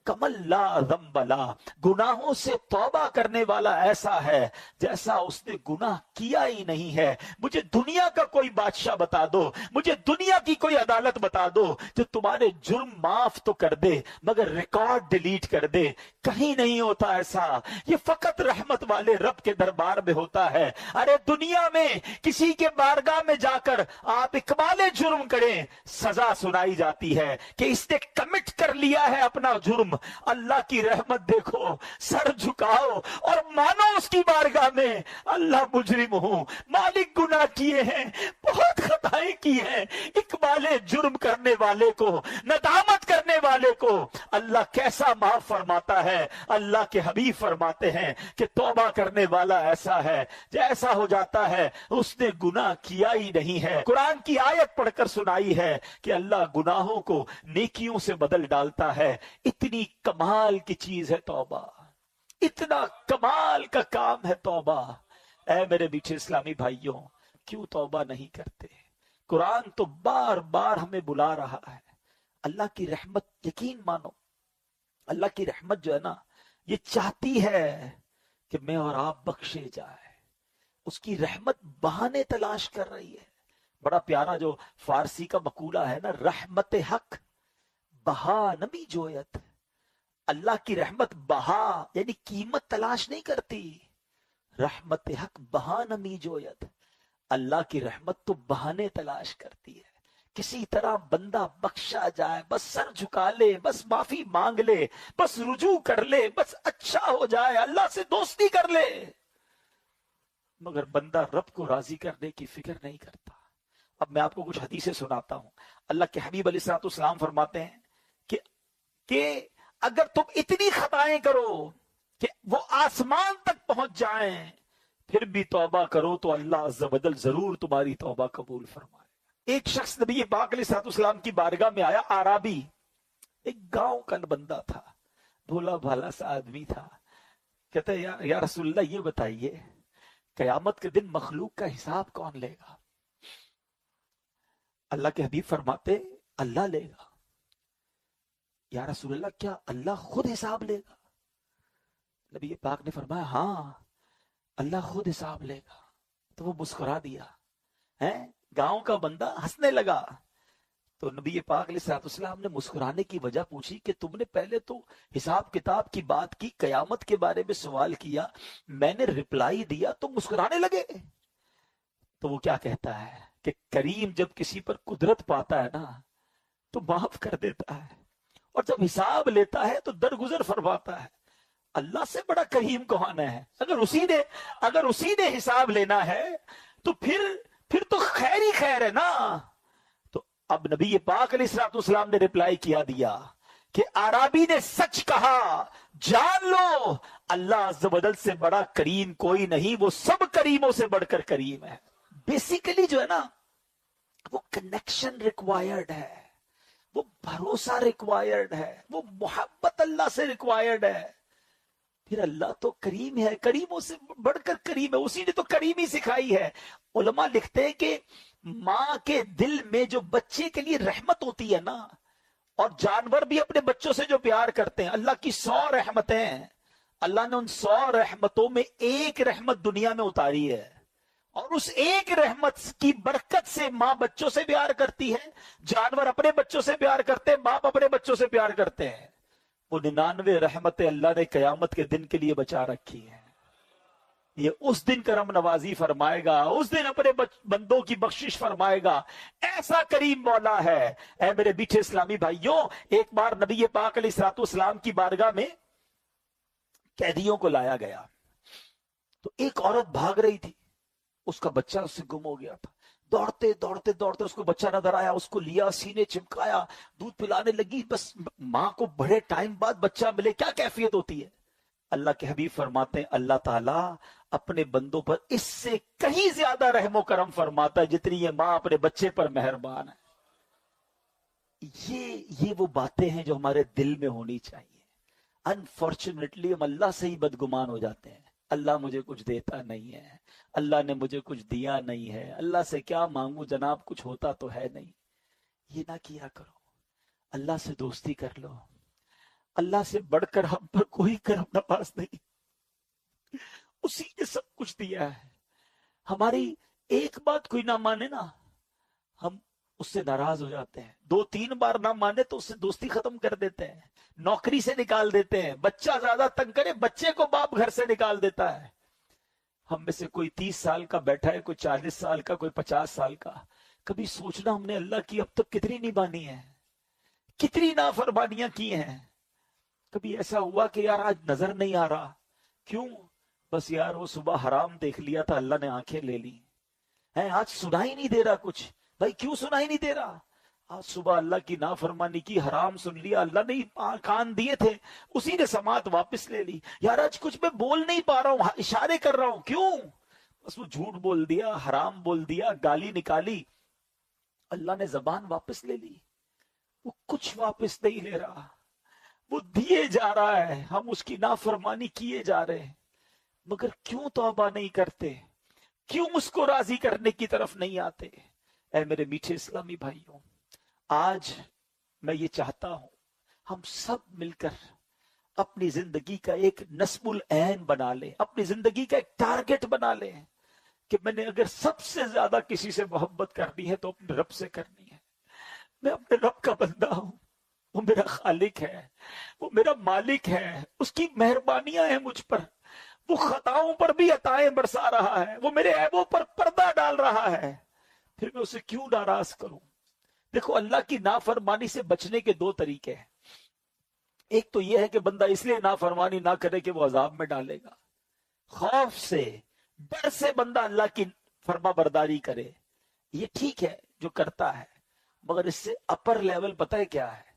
کمن لا ذنب لا، گناہوں سے توبہ کرنے والا ایسا ہے جیسا اس نے گناہ کیا ہی نہیں ہے۔ مجھے دنیا کا کوئی بادشاہ بتا دو، مجھے دنیا کی کوئی عدالت بتا دو جو تمہارے جرم معاف تو کر دے مگر ریکارڈ ڈیلیٹ کر دے، کہیں نہیں ہوتا ایسا۔ یہ فقط رحمت والے رب کے دربار میں ہوتا ہے۔ ارے دنیا میں کسی کے بارگاہ میں جا کر آپ اقبال جرم کریں، سزا سنائی جاتی ہے کہ اس نے کمٹ کر لیا ہے اپنا جرم۔ اللہ کی رحمت دیکھو، سر جھکاؤ اور مانو اس کی بارگاہ میں اللہ مجرم ہوں، مالک گناہ کیے ہیں، بہت خطائیں کی ہیں۔ اقبال جرم کرنے والے کو، ندامت کرنے والے کو اللہ کیسا معاف فرماتا ہے۔ اللہ کے حبیب فرماتے ہیں کہ توبہ کرنے والا ایسا ہے جیسا ہو جاتا ہے اس نے گناہ کیا ہی نہیں ہے۔ قرآن کی آیت پڑھ کر سنائی ہے کہ اللہ گناہوں کو نیکیوں سے بدل ڈالتا ہے۔ اتنی کمال کی چیز ہے توبہ، اتنا کمال کا کام ہے توبہ۔ اے میرے بیچے اسلامی بھائیوں، کیوں توبہ نہیں کرتے؟ قرآن تو بار بار ہمیں بلا رہا ہے۔ اللہ کی رحمت یقین مانو، اللہ کی رحمت جو ہے نا یہ چاہتی ہے کہ میں اور آپ بخشے جائے، اس کی رحمت بہانے تلاش کر رہی ہے۔ بڑا پیارا جو فارسی کا مقولہ ہے نا، رحمت حق بہا نمی جویت۔ اللہ کی رحمت بہا یعنی قیمت تلاش نہیں کرتی، رحمت حق بہا نمی جویت۔ اللہ کی رحمت تو بہانے تلاش کرتی ہے، کسی طرح بندہ بخشا جائے، بس سر جھکا لے، بس معافی مانگ لے، بس رجوع کر لے، بس اچھا ہو جائے، اللہ سے دوستی کر لے، مگر بندہ رب کو راضی کرنے کی فکر نہیں کرتا۔ اب میں آپ کو کچھ حدیثیں سناتا ہوں۔ اللہ کے حبیب علیہ الصلوۃ والسلام فرماتے ہیں کہ اگر تم اتنی خطائیں کرو کہ وہ آسمان تک پہنچ جائیں پھر بھی توبہ کرو تو اللہ عز و جل ضرور تمہاری توبہ قبول فرمائے گا۔ ایک شخص نبی پاک علیہ السلام کی بارگاہ میں آیا، آرابی، ایک گاؤں کا بندہ تھا، بھولا بھالا سا آدمی تھا. کہتا ہے یا رسول اللہ یہ بتائیے قیامت کے دن مخلوق کا حساب کون لے گا؟ اللہ کے حبیب فرماتے اللہ لے گا. یا رسول اللہ کیا اللہ خود حساب لے گا؟ نبی پاک نے فرمایا ہاں اللہ خود حساب لے گا. تو وہ مسکرا دیا. گاؤں کا بندہ ہنسنے لگا. تو نبی پاک علیہ السلام نے مسکرانے کی وجہ پوچھی کہ تم نے پہلے تو حساب کتاب کی بات کی، قیامت کے بارے میں سوال کیا، میں نے رپلائی دیا تو مسکرانے لگے. تو وہ کیا کہتا ہے کہ کریم جب کسی پر قدرت پاتا ہے نا تو معاف کر دیتا ہے، اور جب حساب لیتا ہے تو درگزر فرماتا ہے. اللہ سے بڑا کریم کون ہے؟ اگر اسی نے حساب لینا ہے تو پھر تو خیر ہی خیر ہے نا. تو اب نبی پاک علیہ السلام نے رپلائی کیا دیا کہ عربی نے سچ کہا، جان لو اللہ عز و جل سے بڑا کریم کوئی نہیں، وہ سب کریموں سے بڑھ کر کریم ہے. بیسیکلی جو ہے نا وہ کنیکشن ریکوائرڈ ہے، وہ بھروسہ ریکوائرڈ ہے، وہ محبت اللہ سے ریکوائرڈ ہے. پھر اللہ تو کریم ہے، کریموں سے بڑھ کر کریم ہے، اسی نے تو کریمی سکھائی ہے. علماء لکھتے ہیں کہ ماں کے دل میں جو بچے کے لیے رحمت ہوتی ہے نا، اور جانور بھی اپنے بچوں سے جو پیار کرتے ہیں، اللہ کی 100 رحمتیں ہیں، اللہ نے ان 100 رحمتوں میں ایک رحمت دنیا میں اتاری ہے، اور اس ایک رحمت کی برکت سے ماں بچوں سے پیار کرتی ہے، جانور اپنے بچوں سے پیار کرتے ہیں، باپ اپنے بچوں سے پیار کرتے ہیں. وہ 99 رحمتیں اللہ نے قیامت کے دن کے لیے بچا رکھی ہیں. یہ اس دن کرم نوازی فرمائے گا، اس دن اپنے بندوں کی بخشش فرمائے گا. ایسا کریم مولا ہے. اے میرے میٹھے اسلامی بھائیوں، ایک بار نبی پاک علیہ السلام کی بارگاہ میں قیدیوں کو لایا گیا تو ایک عورت بھاگ رہی تھی، اس کا بچہ اس سے گم ہو گیا تھا. دوڑتے دوڑتے دوڑتے اس کو بچہ نظر آیا، اس کو لیا، سینے چمکایا، دودھ پلانے لگی. بس ماں کو بڑے ٹائم بعد بچہ ملے، کیا کیفیت ہوتی ہے. اللہ کے حبیب فرماتے ہیں اللہ تعالیٰ اپنے بندوں پر اس سے کہیں زیادہ رحم و کرم فرماتا ہے جتنی یہ ماں اپنے بچے پر مہربان ہے. یہ وہ باتیں ہیں جو ہمارے دل میں ہونی چاہیے. انفارچونیٹلی ہم اللہ سے ہی بدگمان ہو جاتے ہیں. اللہ مجھے کچھ دیتا نہیں ہے، اللہ نے مجھے کچھ دیا نہیں ہے، اللہ سے کیا مانگوں جناب، کچھ ہوتا تو ہے نہیں. یہ نہ کیا کرو. اللہ سے دوستی کر لو. اللہ سے بڑھ کر ہم پر کوئی کرم نواز نہیں، اسی نے سب کچھ دیا ہے. ہماری ایک بات کوئی نہ مانے نا، ہم اس سے ناراض ہو جاتے ہیں. 2-3 بار نہ مانے تو اس سے دوستی ختم کر دیتے ہیں، نوکری سے نکال دیتے ہیں. بچہ زیادہ تنگ کرے، بچے کو باپ گھر سے نکال دیتا ہے. ہم میں سے کوئی 30 سال کا بیٹھا ہے، کوئی 40 سال کا، کوئی 50 سال کا. کبھی سوچنا ہم نے اللہ کی اب تک کتنی نہیں مانی ہے، کتنی نافرمانیاں کی ہیں. کبھی ایسا ہوا کہ یار آج نظر نہیں آ رہا، کیوں؟ بس یار وہ صبح حرام دیکھ لیا تھا، اللہ نے آنکھیں لے لی. آج سنائی نہیں دے رہا کچھ. بھائی کیوں سنائی نہیں دے رہا؟ آج صبح اللہ کی نافرمانی کی، حرام سن لیا، اللہ نے کان دیے تھے، اسی نے سماعت واپس لے لی. یار آج کچھ میں بول نہیں پا رہا ہوں، اشارے کر رہا ہوں، کیوں؟ بس وہ جھوٹ بول دیا، حرام بول دیا، گالی نکالی، اللہ نے زبان واپس لے لی. وہ کچھ واپس نہیں لے رہا، وہ دیے جا رہا ہے، ہم اس کی نافرمانی کیے جا رہے ہیں. مگر کیوں توبہ نہیں کرتے؟ کیوں اس کو راضی کرنے کی طرف نہیں آتے؟ اے میرے میٹھے اسلامی بھائیوں، آج میں یہ چاہتا ہوں ہم سب مل کر اپنی زندگی کا ایک نصب العین بنا لیں، اپنی زندگی کا ایک ٹارگٹ بنا لیں کہ میں نے اگر سب سے زیادہ کسی سے محبت کرنی ہے تو اپنے رب سے کرنی ہے. میں اپنے رب کا بندہ ہوں، وہ میرا خالق ہے، وہ میرا مالک ہے، اس کی مہربانیاں ہیں مجھ پر، وہ خطاؤں پر بھی عطائیں برسا رہا ہے، وہ میرے عیبوں پر پردہ ڈال رہا ہے. پھر میں اسے کیوں ناراض کروں؟ دیکھو اللہ کی نافرمانی سے بچنے کے 2 طریقے ہیں. ایک تو یہ ہے کہ بندہ اس لیے نافرمانی نہ کرے کہ وہ عذاب میں ڈالے گا، خوف سے، ڈر سے بندہ اللہ کی فرما برداری کرے. یہ ٹھیک ہے جو کرتا ہے، مگر اس سے اپر لیول پتہ ہے کیا ہے؟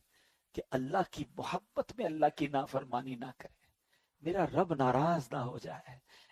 کہ اللہ کی محبت میں اللہ کی نافرمانی نہ کرے، میرا رب ناراض نہ ہو جائے.